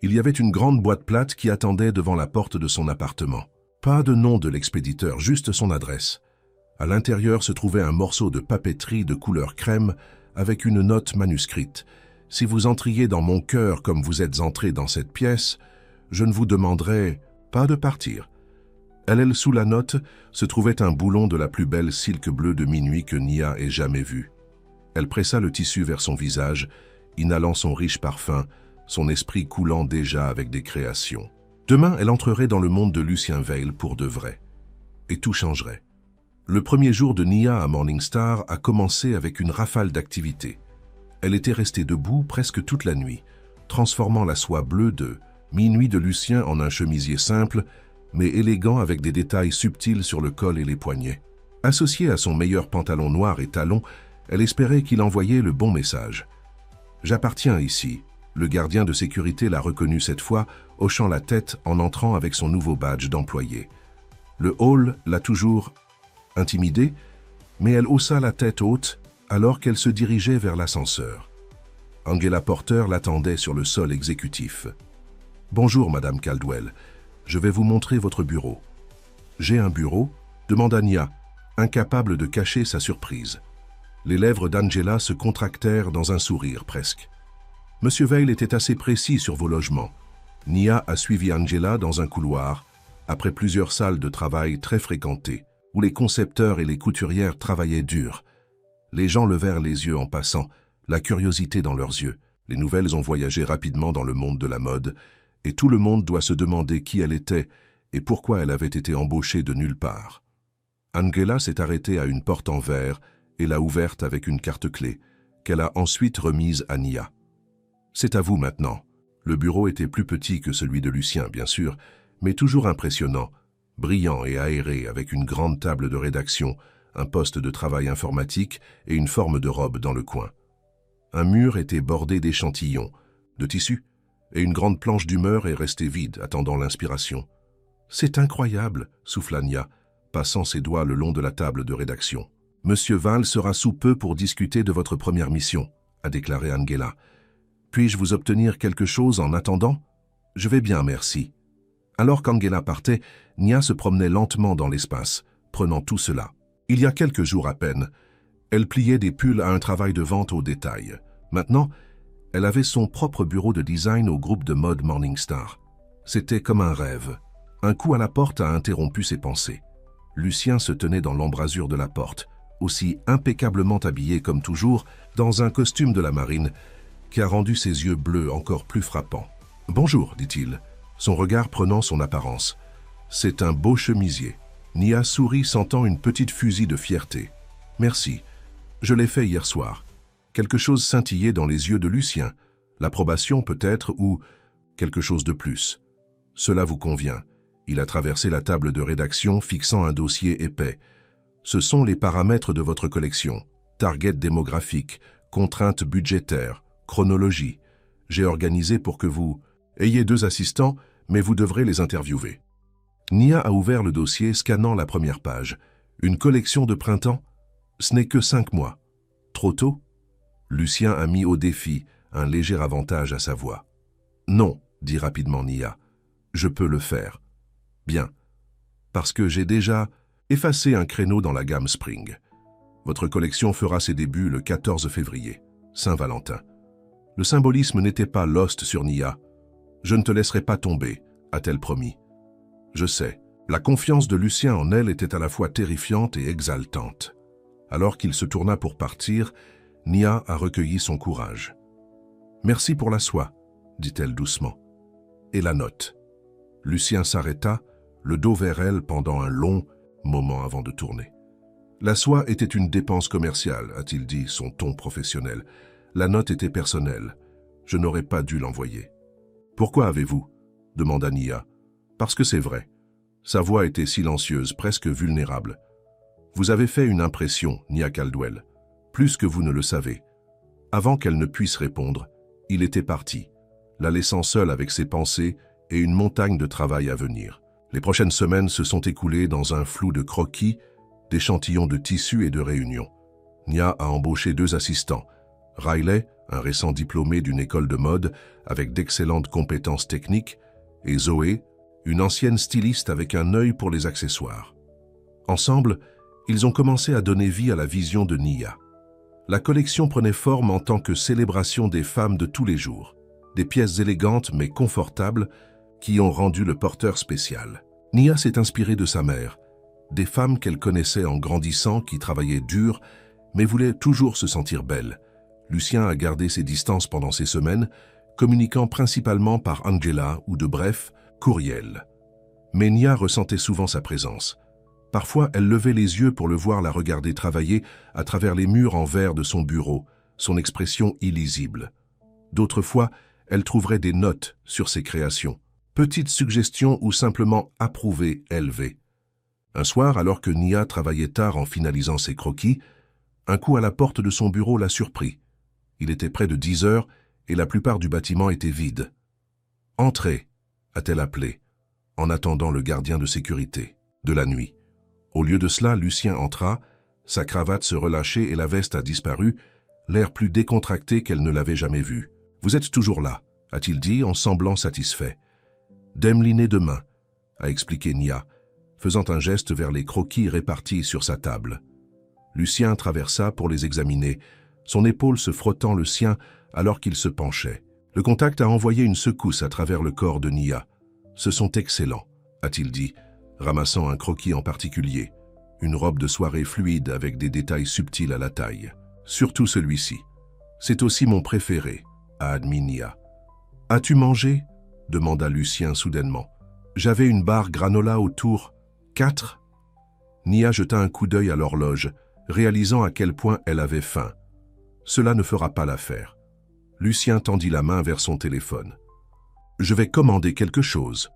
il y avait une grande boîte plate qui attendait devant la porte de son appartement. Pas de nom de l'expéditeur, juste son adresse. À l'intérieur se trouvait un morceau de papeterie de couleur crème avec une note manuscrite. « Si vous entriez dans mon cœur comme vous êtes entré dans cette pièce, je ne vous demanderai pas de partir. » Sous la note se trouvait un boulon de la plus belle silk bleue de minuit que Nia ait jamais vue. Elle pressa le tissu vers son visage, inhalant son riche parfum, son esprit coulant déjà avec des créations. Demain, elle entrerait dans le monde de Lucien Veil pour de vrai. Et tout changerait. Le premier jour de Nia à Morningstar a commencé avec une rafale d'activités. Elle était restée debout presque toute la nuit, transformant la soie bleue de minuit de Lucien en un chemisier simple, mais élégant avec des détails subtils sur le col et les poignets. Associée à son meilleur pantalon noir et talons, elle espérait qu'il envoyait le bon message. « J'appartiens ici ». Le gardien de sécurité l'a reconnu cette fois, hochant la tête en entrant avec son nouveau badge d'employé. Le hall l'a toujours intimidée, mais elle haussa la tête haute alors qu'elle se dirigeait vers l'ascenseur. Angela Porter l'attendait sur le sol exécutif. « Bonjour, Madame Caldwell. Je vais vous montrer votre bureau. »« J'ai un bureau ?» demanda Nia, incapable de cacher sa surprise. Les lèvres d'Angela se contractèrent dans un sourire presque. « Monsieur Veil était assez précis sur vos logements. Nia a suivi Angela dans un couloir, après plusieurs salles de travail très fréquentées, où les concepteurs et les couturières travaillaient dur. Les gens levèrent les yeux en passant, la curiosité dans leurs yeux. Les nouvelles ont voyagé rapidement dans le monde de la mode, et tout le monde doit se demander qui elle était et pourquoi elle avait été embauchée de nulle part. Angela s'est arrêtée à une porte en verre et l'a ouverte avec une carte-clé, qu'elle a ensuite remise à Nia. « C'est à vous maintenant. » Le bureau était plus petit que celui de Lucien, bien sûr, mais toujours impressionnant, brillant et aéré avec une grande table de rédaction, un poste de travail informatique et une forme de robe dans le coin. Un mur était bordé d'échantillons, de tissus, et une grande planche d'humeur est restée vide, attendant l'inspiration. « C'est incroyable !» souffla Nia, passant ses doigts le long de la table de rédaction. « Monsieur Val sera sous peu pour discuter de votre première mission », a déclaré Angela. « Puis-je vous obtenir quelque chose en attendant ? Je vais bien, merci. » Alors qu'Angela partait, Nia se promenait lentement dans l'espace, prenant tout cela. Il y a quelques jours à peine, elle pliait des pulls à un travail de vente au détail. Maintenant, elle avait son propre bureau de design au groupe de mode Morningstar. C'était comme un rêve. Un coup à la porte a interrompu ses pensées. Lucien se tenait dans l'embrasure de la porte, aussi impeccablement habillé comme toujours, dans un costume de la marine, qui a rendu ses yeux bleus encore plus frappants. « Bonjour », dit-il, son regard prenant son apparence. « C'est un beau chemisier. » Nia sourit, sentant une petite fusille de fierté. « Merci. Je l'ai fait hier soir. » Quelque chose scintillait dans les yeux de Lucien. L'approbation peut-être, ou quelque chose de plus. « Cela vous convient. » Il a traversé la table de rédaction, fixant un dossier épais. « Ce sont les paramètres de votre collection. Target démographique, contraintes budgétaires, chronologie. J'ai organisé pour que vous ayez 2 assistants, mais vous devrez les interviewer. » Nia a ouvert le dossier, scannant la première page. Une collection de printemps ? Ce n'est que 5 mois. Trop tôt ? Lucien a mis au défi, un léger avantage à sa voix. Non, dit rapidement Nia. Je peux le faire. Bien. Parce que j'ai déjà effacé un créneau dans la gamme Spring. Votre collection fera ses débuts le 14 février, Saint-Valentin. Le symbolisme n'était pas lost sur Nia. Je ne te laisserai pas tomber, a-t-elle promis. Je sais, la confiance de Lucien en elle était à la fois terrifiante et exaltante. Alors qu'il se tourna pour partir, Nia a recueilli son courage. « Merci pour la soie », dit-elle doucement. « Et la note ?» Lucien s'arrêta, le dos vers elle pendant un long moment avant de tourner. « La soie était une dépense commerciale, a-t-il dit, son ton professionnel. La note était personnelle. Je n'aurais pas dû l'envoyer. »« Pourquoi avez-vous » demanda Nia. « Parce que c'est vrai. » Sa voix était silencieuse, presque vulnérable. « Vous avez fait une impression, Nia Caldwell, plus que vous ne le savez. » Avant qu'elle ne puisse répondre, il était parti, la laissant seule avec ses pensées et une montagne de travail à venir. Les prochaines semaines se sont écoulées dans un flou de croquis, d'échantillons de tissus et de réunions. Nia a embauché 2 assistants. Riley, un récent diplômé d'une école de mode avec d'excellentes compétences techniques, et Zoé, une ancienne styliste avec un œil pour les accessoires. Ensemble, ils ont commencé à donner vie à la vision de Nia. La collection prenait forme en tant que célébration des femmes de tous les jours, des pièces élégantes mais confortables qui ont rendu le porteur spécial. Nia s'est inspirée de sa mère, des femmes qu'elle connaissait en grandissant qui travaillaient dur mais voulaient toujours se sentir belles. Lucien a gardé ses distances pendant ces semaines, communiquant principalement par Angela ou de brefs courriels. Mais Nia ressentait souvent sa présence. Parfois, elle levait les yeux pour le voir la regarder travailler à travers les murs en verre de son bureau, son expression illisible. D'autres fois, elle trouverait des notes sur ses créations, petites suggestions ou simplement approuvées, élevées. Un soir, alors que Nia travaillait tard en finalisant ses croquis, un coup à la porte de son bureau la surprit. Il était près de 10 heures et la plupart du bâtiment était vide. « Entrez », a-t-elle appelé, en attendant le gardien de sécurité de la nuit. Au lieu de cela, Lucien entra, sa cravate se relâchait et la veste a disparu, l'air plus décontracté qu'elle ne l'avait jamais vu. « Vous êtes toujours là », a-t-il dit en semblant satisfait. « Démêliner demain », a expliqué Nia, faisant un geste vers les croquis répartis sur sa table. Lucien traversa pour les examiner, son épaule se frottant le sien alors qu'il se penchait. Le contact a envoyé une secousse à travers le corps de Nia. « Ce sont excellents », a-t-il dit, ramassant un croquis en particulier. Une robe de soirée fluide avec des détails subtils à la taille. Surtout celui-ci. « C'est aussi mon préféré », a admis Nia. « As-tu mangé ?» demanda Lucien soudainement. « J'avais une barre granola autour. 4 ?» Nia jeta un coup d'œil à l'horloge, réalisant à quel point elle avait faim. Cela ne fera pas l'affaire. Lucien tendit la main vers son téléphone. « Je vais commander quelque chose.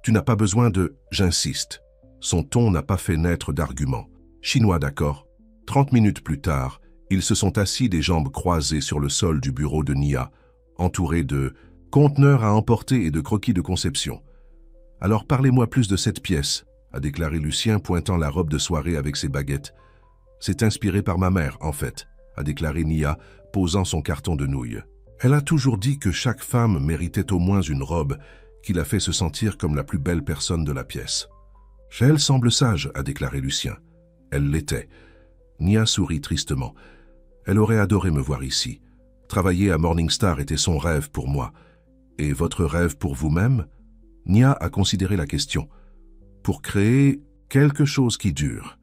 Tu n'as pas besoin de... J'insiste. » Son ton n'a pas fait naître d'argument. « Chinois, d'accord ?» 30 minutes plus tard, ils se sont assis des jambes croisées sur le sol du bureau de Nia, entourés de conteneurs à emporter et de croquis de conception. « Alors parlez-moi plus de cette pièce, » a déclaré Lucien, pointant la robe de soirée avec ses baguettes. « C'est inspiré par ma mère, en fait, » a déclaré Nia, posant son carton de nouilles. Elle a toujours dit que chaque femme méritait au moins une robe qui la fait se sentir comme la plus belle personne de la pièce. « Elle semble sage, » a déclaré Lucien. Elle l'était. Nia sourit tristement. Elle aurait adoré me voir ici. Travailler à Morningstar était son rêve pour moi. Et votre rêve pour vous-même? Nia a considéré la question. Pour créer quelque chose qui dure,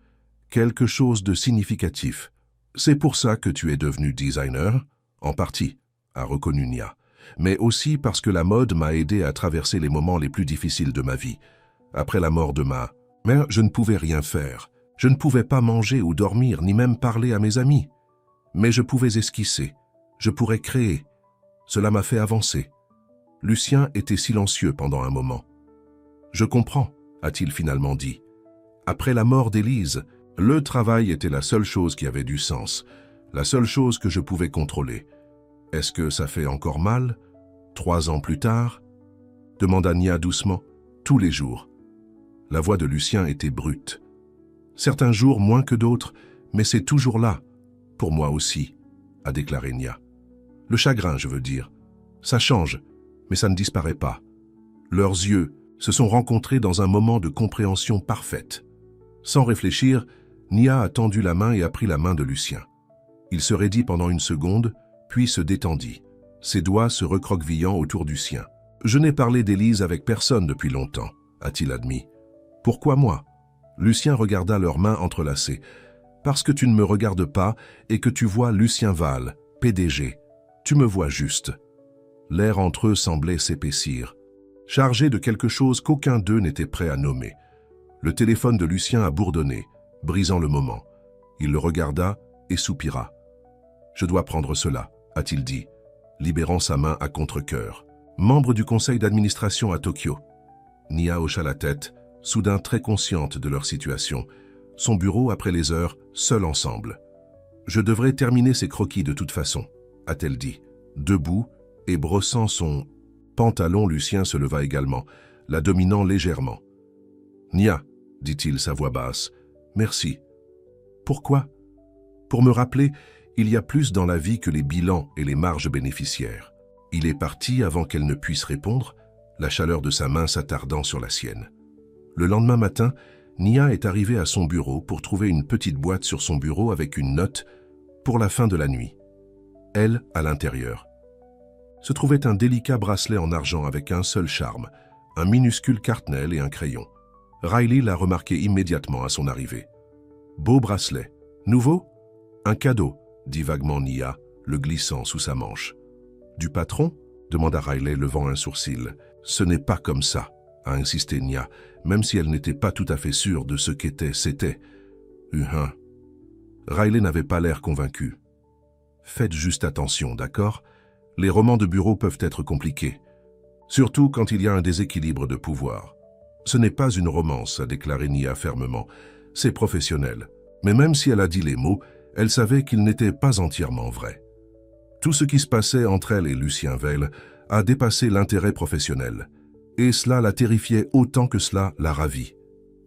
quelque chose de significatif. C'est pour ça que tu es devenu designer? En partie, a reconnu Nia. Mais aussi parce que la mode m'a aidé à traverser les moments les plus difficiles de ma vie. Après la mort de ma mère, je ne pouvais rien faire. Je ne pouvais pas manger ou dormir, ni même parler à mes amis. Mais je pouvais esquisser. Je pourrais créer. Cela m'a fait avancer. Lucien était silencieux pendant un moment. « Je comprends », a-t-il finalement dit. Après la mort d'Élise, le travail était la seule chose qui avait du sens, la seule chose que je pouvais contrôler. « Est-ce que ça fait encore mal? 3 ans plus tard ?» demanda Nia doucement. « Tous les jours. » La voix de Lucien était brute. « Certains jours moins que d'autres, mais c'est toujours là. Pour moi aussi, » a déclaré Nia. « Le chagrin, je veux dire. Ça change, mais ça ne disparaît pas. » Leurs yeux se sont rencontrés dans un moment de compréhension parfaite. Sans réfléchir, Nia a tendu la main et a pris la main de Lucien. Il se raidit pendant une seconde, puis se détendit, ses doigts se recroquevillant autour du sien. « Je n'ai parlé d'Élise avec personne depuis longtemps, » a-t-il admis. « Pourquoi moi ?» Lucien regarda leurs mains entrelacées. « Parce que tu ne me regardes pas et que tu vois Lucien Val, PDG. Tu me vois juste. » L'air entre eux semblait s'épaissir, chargé de quelque chose qu'aucun d'eux n'était prêt à nommer. Le téléphone de Lucien a bourdonné, brisant le moment. Il le regarda et soupira. « Je dois prendre cela, » a-t-il dit, libérant sa main à contre-cœur. Membre du conseil d'administration à Tokyo. Nia hocha la tête, soudain très consciente de leur situation. Son bureau après les heures, seul ensemble. « Je devrais terminer ces croquis de toute façon, » a-t-elle dit. Debout et brossant son pantalon, Lucien se leva également, la dominant légèrement. « Nia, » dit-il sa voix basse, « merci. »« Pourquoi ?»« Pour me rappeler, il y a plus dans la vie que les bilans et les marges bénéficiaires. » Il est parti avant qu'elle ne puisse répondre, la chaleur de sa main s'attardant sur la sienne. Le lendemain matin, Nia est arrivée à son bureau pour trouver une petite boîte sur son bureau avec une note pour la fin de la nuit. Elle, à l'intérieur, se trouvait un délicat bracelet en argent avec un seul charme, un minuscule cartnel et un crayon. Riley l'a remarqué immédiatement à son arrivée. « Beau bracelet. Nouveau ?»« Un cadeau, » dit vaguement Nia, le glissant sous sa manche. « Du patron ?» demanda Riley, levant un sourcil. « Ce n'est pas comme ça, » a insisté Nia, même si elle n'était pas tout à fait sûre de ce qu'était, c'était. Riley n'avait pas l'air convaincu. « Faites juste attention, d'accord ? Les romans de bureau peuvent être compliqués, surtout quand il y a un déséquilibre de pouvoir. » « Ce n'est pas une romance, » a déclaré Nia fermement. « C'est professionnel. » Mais même si elle a dit les mots, elle savait qu'ils n'étaient pas entièrement vrais. Tout ce qui se passait entre elle et Lucien Veil a dépassé l'intérêt professionnel, et cela la terrifiait autant que cela la ravit.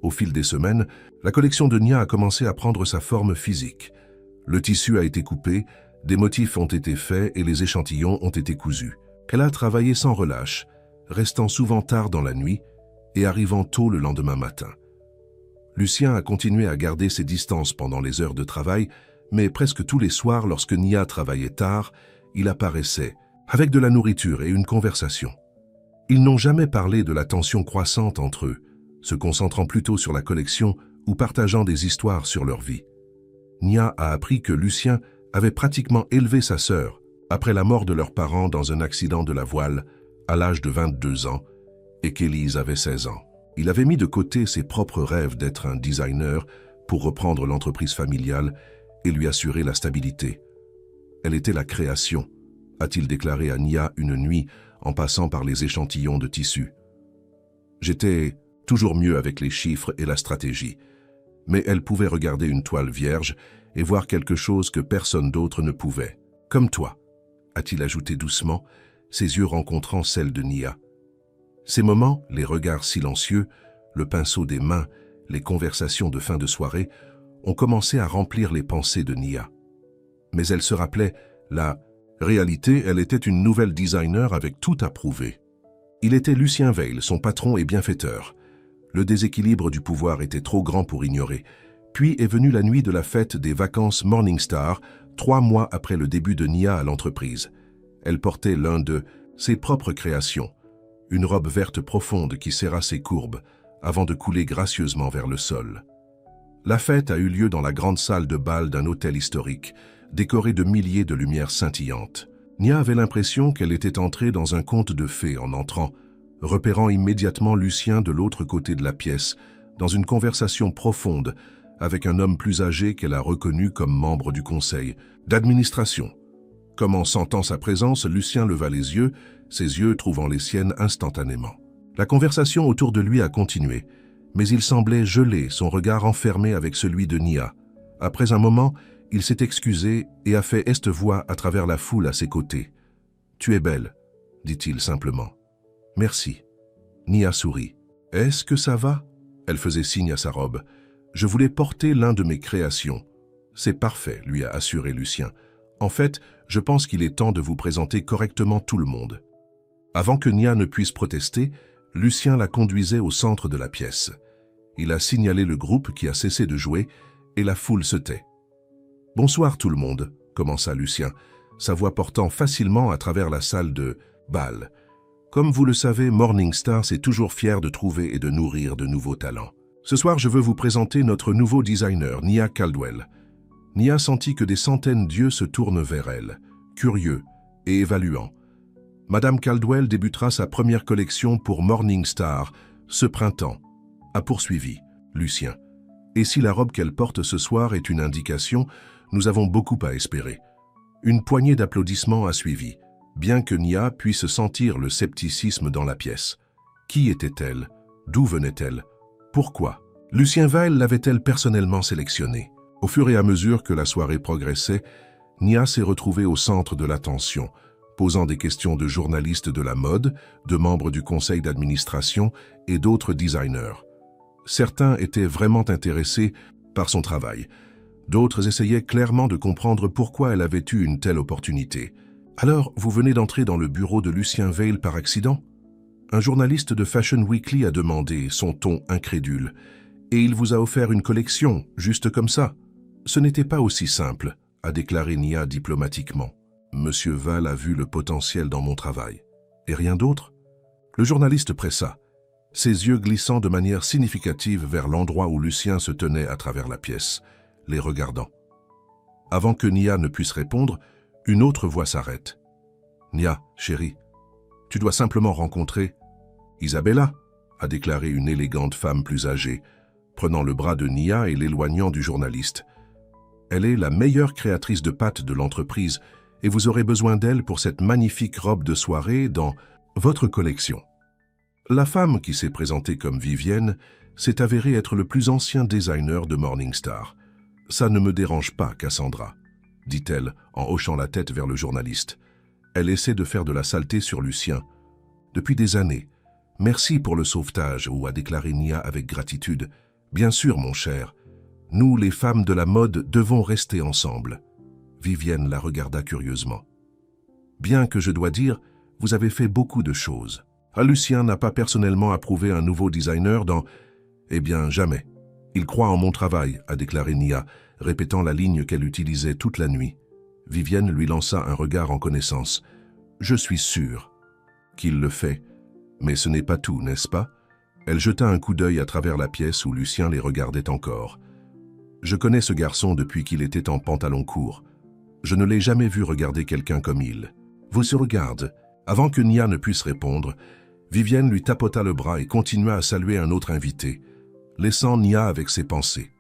Au fil des semaines, la collection de Nia a commencé à prendre sa forme physique. Le tissu a été coupé, des motifs ont été faits et les échantillons ont été cousus. Elle a travaillé sans relâche, restant souvent tard dans la nuit et arrivant tôt le lendemain matin. Lucien a continué à garder ses distances pendant les heures de travail, mais presque tous les soirs, lorsque Nia travaillait tard, il apparaissait, avec de la nourriture et une conversation. Ils n'ont jamais parlé de la tension croissante entre eux, se concentrant plutôt sur la collection ou partageant des histoires sur leur vie. Nia a appris que Lucien avait pratiquement élevé sa sœur après la mort de leurs parents dans un accident de la voile à l'âge de 22 ans et qu'Élise avait 16 ans. Il avait mis de côté ses propres rêves d'être un designer pour reprendre l'entreprise familiale et lui assurer la stabilité. Elle était la création, a-t-il déclaré à Nia une nuit en passant par les échantillons de tissu. J'étais toujours mieux avec les chiffres et la stratégie, mais elle pouvait regarder une toile vierge et voir quelque chose que personne d'autre ne pouvait. Comme toi, a-t-il ajouté doucement, ses yeux rencontrant celles de Nia. Ces moments, les regards silencieux, le pinceau des mains, les conversations de fin de soirée, ont commencé à remplir les pensées de Nia. Mais elle se rappelait, la réalité, elle était une nouvelle designer avec tout à prouver. Il était Lucien Veil, son patron et bienfaiteur. Le déséquilibre du pouvoir était trop grand pour ignorer. Puis est venue la nuit de la fête des vacances Morningstar, 3 mois après le début de Nia à l'entreprise. Elle portait l'un de ses propres créations, une robe verte profonde qui serra ses courbes, avant de couler gracieusement vers le sol. La fête a eu lieu dans la grande salle de bal d'un hôtel historique, décorée de milliers de lumières scintillantes. Nia avait l'impression qu'elle était entrée dans un conte de fées en entrant, repérant immédiatement Lucien de l'autre côté de la pièce, dans une conversation profonde avec un homme plus âgé qu'elle a reconnu comme membre du conseil d'administration. Comme en sentant sa présence, Lucien leva les yeux, ses yeux trouvant les siennes instantanément. La conversation autour de lui a continué, mais il semblait gelé, son regard enfermé avec celui de Nia. Après un moment, il s'est excusé et a fait est-voix à travers la foule à ses côtés. « Tu es belle », dit-il simplement. « Merci. » Nia sourit. « Est-ce que ça va ?» Elle faisait signe à sa robe. « Je voulais porter l'un de mes créations. »« C'est parfait, » lui a assuré Lucien. « En fait, je pense qu'il est temps de vous présenter correctement tout le monde. » Avant que Nia ne puisse protester, Lucien la conduisait au centre de la pièce. Il a signalé le groupe qui a cessé de jouer et la foule se tait. « Bonsoir tout le monde », commença Lucien, sa voix portant facilement à travers la salle de bal. Comme vous le savez, Morningstar s'est toujours fier de trouver et de nourrir de nouveaux talents. Ce soir, je veux vous présenter notre nouveau designer, Nia Caldwell. Nia sentit que des centaines d'yeux se tournent vers elle, curieux et évaluants. Madame Caldwell débutera sa première collection pour Morningstar ce printemps, a poursuivi Lucien. Et si la robe qu'elle porte ce soir est une indication, nous avons beaucoup à espérer. Une poignée d'applaudissements a suivi, bien que Nia puisse sentir le scepticisme dans la pièce. Qui était-elle? D'où venait-elle? Pourquoi? Lucien Veil l'avait-elle personnellement sélectionnée? Au fur et à mesure que la soirée progressait, Nia s'est retrouvée au centre de l'attention, posant des questions de journalistes de la mode, de membres du conseil d'administration et d'autres designers. Certains étaient vraiment intéressés par son travail. D'autres essayaient clairement de comprendre pourquoi elle avait eu une telle opportunité. « Alors, vous venez d'entrer dans le bureau de Lucien Veil par accident ?» Un journaliste de Fashion Weekly a demandé, son ton incrédule. « Et il vous a offert une collection, juste comme ça ?»« Ce n'était pas aussi simple », a déclaré Nia diplomatiquement. « Monsieur Val a vu le potentiel dans mon travail. Et rien d'autre ?» Le journaliste pressa, ses yeux glissant de manière significative vers l'endroit où Lucien se tenait à travers la pièce, les regardant. Avant que Nia ne puisse répondre, une autre voix s'arrête. « Nia, chérie, tu dois simplement rencontrer Isabella, » a déclaré une élégante femme plus âgée, prenant le bras de Nia et l'éloignant du journaliste. « Elle est la meilleure créatrice de pâtes de l'entreprise et vous aurez besoin d'elle pour cette magnifique robe de soirée dans votre collection. » La femme qui s'est présentée comme Vivienne s'est avérée être le plus ancien designer de Morningstar. « Ça ne me dérange pas, Cassandra, » dit-elle en hochant la tête vers le journaliste. Elle essaie de faire de la saleté sur Lucien. « Depuis des années. Merci pour le sauvetage, » ou a déclaré Nia avec gratitude. « Bien sûr, mon cher. Nous, les femmes de la mode, devons rester ensemble. » Vivienne la regarda curieusement. « Bien que je dois dire, vous avez fait beaucoup de choses. » Lucien n'a pas personnellement approuvé un nouveau designer dans... Eh bien, jamais. Il croit en mon travail, a déclaré Nia, répétant la ligne qu'elle utilisait toute la nuit. Vivienne lui lança un regard en connaissance. Je suis sûr qu'il le fait. Mais ce n'est pas tout, n'est-ce pas? Elle jeta un coup d'œil à travers la pièce où Lucien les regardait encore. Je connais ce garçon depuis qu'il était en pantalon court. Je ne l'ai jamais vu regarder quelqu'un comme il. Vous se regarde. Avant que Nia ne puisse répondre, Vivienne lui tapota le bras et continua à saluer un autre invité, laissant Nia avec ses pensées.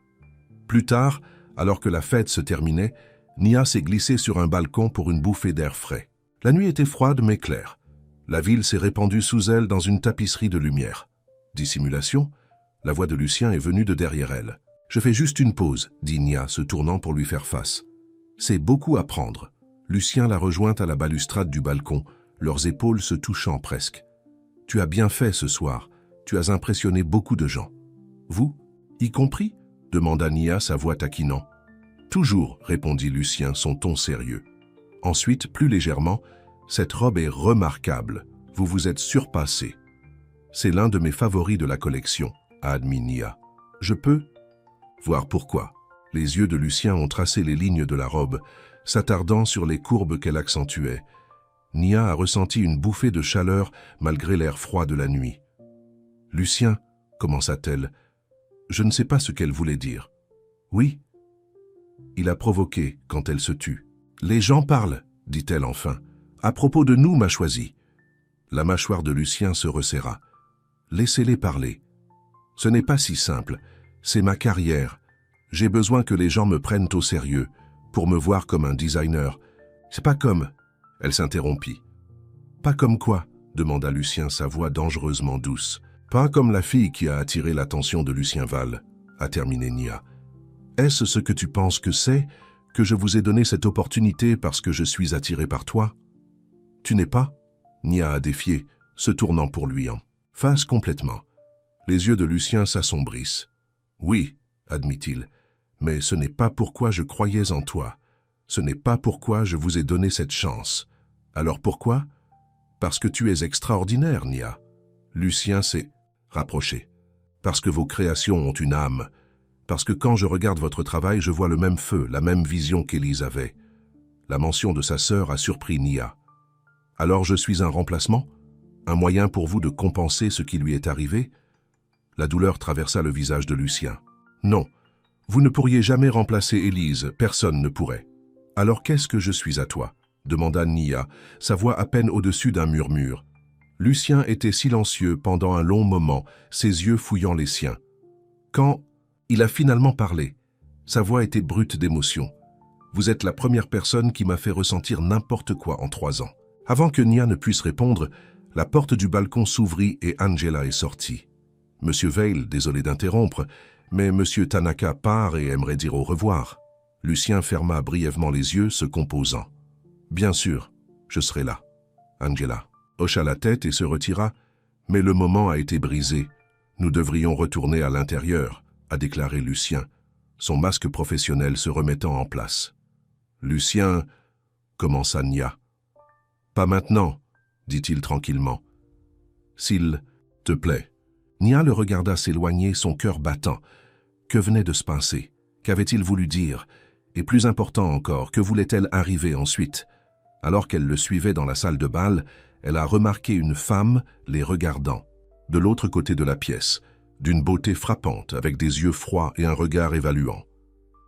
Plus tard, alors que la fête se terminait, Nia s'est glissée sur un balcon pour une bouffée d'air frais. La nuit était froide mais claire. La ville s'est répandue sous elle dans une tapisserie de lumière. Dissimulation, la voix de Lucien est venue de derrière elle. « Je fais juste une pause », dit Nia, se tournant pour lui faire face. C'est beaucoup à prendre. Lucien la rejoint à la balustrade du balcon, leurs épaules se touchant presque. « Tu as bien fait ce soir. Tu as impressionné beaucoup de gens. »« Vous, y compris ?» demanda Nia, sa voix taquinant. « Toujours, » répondit Lucien, son ton sérieux. Ensuite, plus légèrement, « Cette robe est remarquable. Vous vous êtes surpassé. » « C'est l'un de mes favoris de la collection, » a admis Nia. « Je peux ?» Voir pourquoi. Les yeux de Lucien ont tracé les lignes de la robe, s'attardant sur les courbes qu'elle accentuait. Nia a ressenti une bouffée de chaleur malgré l'air froid de la nuit. « Lucien, » commença-t-elle, « je ne sais pas ce qu'elle voulait dire. »« Oui ?» Il a provoqué quand elle se tut. « Les gens parlent, » dit-elle enfin. « À propos de nous, m'a choisi. » La mâchoire de Lucien se resserra. « Laissez-les parler. Ce n'est pas si simple. C'est ma carrière. J'ai besoin que les gens me prennent au sérieux, pour me voir comme un designer. C'est pas comme... » Elle s'interrompit. « Pas comme quoi ?» demanda Lucien, sa voix dangereusement douce. « Pas comme la fille qui a attiré l'attention de Lucien Val, » a terminé Nia. « Est-ce ce que tu penses que c'est, que je vous ai donné cette opportunité parce que je suis attiré par toi? Tu n'es pas ?» Nia a défié, se tournant pour lui en face complètement. Les yeux de Lucien s'assombrissent. « Oui, » admit-il, « mais ce n'est pas pourquoi je croyais en toi. Ce n'est pas pourquoi je vous ai donné cette chance. Alors pourquoi? Parce que tu es extraordinaire, Nia. » Lucien s'est rapproché. « Parce que vos créations ont une âme. Parce que quand je regarde votre travail, je vois le même feu, la même vision qu'Élise avait. » La mention de sa sœur a surpris Nia. « Alors je suis un remplacement? Un moyen pour vous de compenser ce qui lui est arrivé? » La douleur traversa le visage de Lucien. « Non, vous ne pourriez jamais remplacer Élise, personne ne pourrait. »« Alors qu'est-ce que je suis à toi ?» demanda Nia, sa voix à peine au-dessus d'un murmure. Lucien était silencieux pendant un long moment, ses yeux fouillant les siens. Quand il a finalement parlé, sa voix était brute d'émotion. « Vous êtes la première personne qui m'a fait ressentir n'importe quoi en 3 ans. » Avant que Nia ne puisse répondre, la porte du balcon s'ouvrit et Angela est sortie. Monsieur Veil, désolé d'interrompre, mais Monsieur Tanaka part et aimerait dire au revoir. Lucien ferma brièvement les yeux, se composant. « Bien sûr, je serai là. » Angela hocha la tête et se retira, mais le moment a été brisé. Nous devrions retourner à l'intérieur, a déclaré Lucien, son masque professionnel se remettant en place. Lucien, commença Nia. Pas maintenant, dit-il tranquillement. S'il te plaît. Nia le regarda s'éloigner, son cœur battant. Que venait de se passer? Qu'avait-il voulu dire? Et plus important encore, que voulait-elle arriver ensuite? Alors qu'elle le suivait dans la salle de bal, elle a remarqué une femme les regardant, de l'autre côté de la pièce, d'une beauté frappante, avec des yeux froids et un regard évaluant.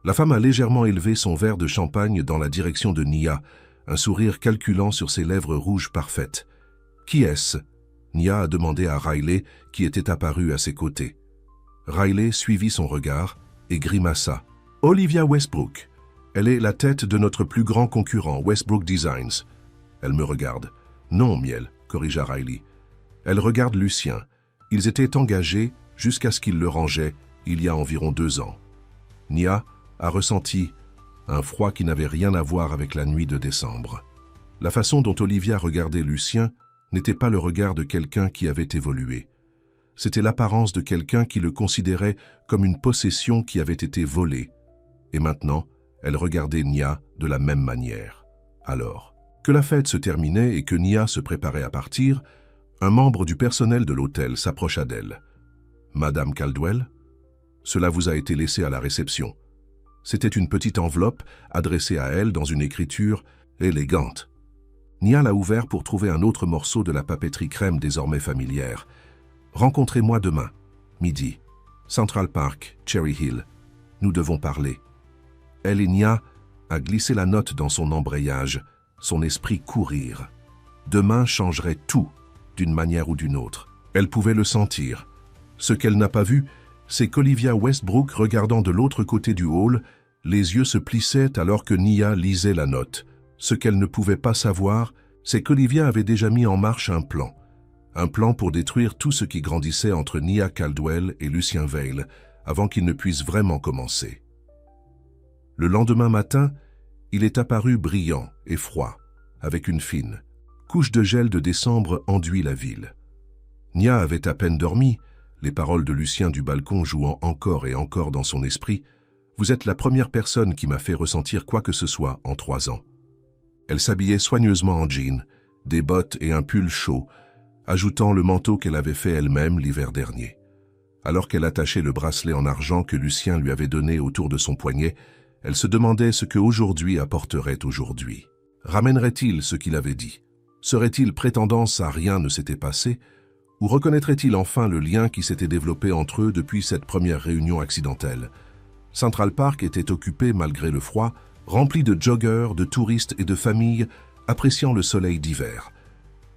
La femme a légèrement élevé son verre de champagne dans la direction de Nia, un sourire calculant sur ses lèvres rouges parfaites. « Qui est-ce » Nia a demandé à Riley, qui était apparu à ses côtés. Riley suivit son regard et grimaça. « Olivia Westbrook. Elle est la tête de notre plus grand concurrent, Westbrook Designs. » Elle me regarde. « Non, Miel, » corrigea Riley. Elle regarde Lucien. Ils étaient engagés jusqu'à ce qu'il le rangeait il y a environ 2 ans. Nia a ressenti un froid qui n'avait rien à voir avec la nuit de décembre. La façon dont Olivia regardait Lucien n'était pas le regard de quelqu'un qui avait évolué. C'était l'apparence de quelqu'un qui le considérait comme une possession qui avait été volée. Et maintenant, elle regardait Nia de la même manière. Alors, que la fête se terminait et que Nia se préparait à partir, un membre du personnel de l'hôtel s'approcha d'elle. « Madame Caldwell, cela vous a été laissé à la réception. » C'était une petite enveloppe adressée à elle dans une écriture élégante. Nia l'a ouvert pour trouver un autre morceau de la papeterie crème désormais familière. « Rencontrez-moi demain, midi. Central Park, Cherry Hill. Nous devons parler. » Elle et Nia a glissé la note dans son embrayage, son esprit courir. Demain changerait tout, d'une manière ou d'une autre. Elle pouvait le sentir. Ce qu'elle n'a pas vu, c'est qu'Olivia Westbrook, regardant de l'autre côté du hall, les yeux se plissaient alors que Nia lisait la note. Ce qu'elle ne pouvait pas savoir, c'est qu'Olivia avait déjà mis en marche un plan. Un plan pour détruire tout ce qui grandissait entre Nia Caldwell et Lucien Veil, avant qu'il ne puisse vraiment commencer. Le lendemain matin, il est apparu brillant et froid, avec une fine couche de gel de décembre enduit la ville. Nia avait à peine dormi, les paroles de Lucien du balcon jouant encore et encore dans son esprit. « Vous êtes la première personne qui m'a fait ressentir quoi que ce soit en 3 ans. » Elle s'habillait soigneusement en jean, des bottes et un pull chaud, ajoutant le manteau qu'elle avait fait elle-même l'hiver dernier. Alors qu'elle attachait le bracelet en argent que Lucien lui avait donné autour de son poignet, elle se demandait ce que aujourd'hui apporterait aujourd'hui. Ramènerait-il ce qu'il avait dit? Serait-il prétendance à rien ne s'était passé? Ou reconnaîtrait-il enfin le lien qui s'était développé entre eux depuis cette première réunion accidentelle? Central Park était occupé malgré le froid, rempli de joggeurs, de touristes et de familles appréciant le soleil d'hiver.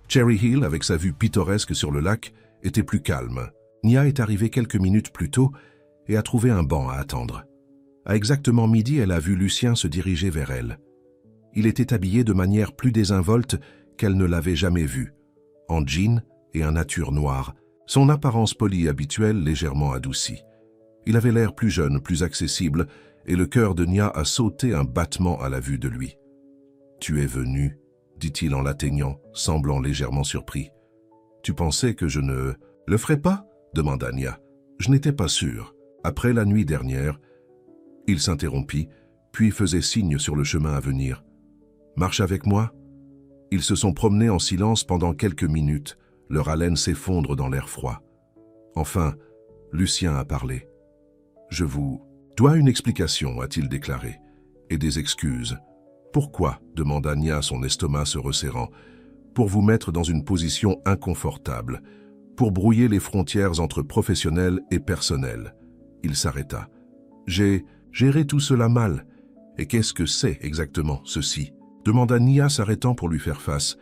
Cherry Hill, avec sa vue pittoresque sur le lac, était plus calme. Nia est arrivée quelques minutes plus tôt et a trouvé un banc à attendre. À exactement midi, elle a vu Lucien se diriger vers elle. Il était habillé de manière plus désinvolte qu'elle ne l'avait jamais vu, en jean et un nature noire, son apparence polie habituelle légèrement adoucie. Il avait l'air plus jeune, plus accessible, et le cœur de Nia a sauté un battement à la vue de lui. « Tu es venu » dit-il en l'atteignant, semblant légèrement surpris. « Tu pensais que je ne le ferais pas ?» demanda Nia. « Je n'étais pas sûr. Après la nuit dernière... » Il s'interrompit, puis faisait signe sur le chemin à venir. « Marche avec moi ?» Ils se sont promenés en silence pendant quelques minutes, leur haleine s'effondre dans l'air froid. Enfin, Lucien a parlé. « Je vous dois une explication, a-t-il déclaré, et des excuses. « Pourquoi ?» demanda Nia, son estomac se resserrant. « Pour vous mettre dans une position inconfortable, pour brouiller les frontières entre professionnel et personnel. » Il s'arrêta. « J'ai géré tout cela mal. Et qu'est-ce que c'est exactement, ceci ?» demanda Nia, s'arrêtant pour lui faire face.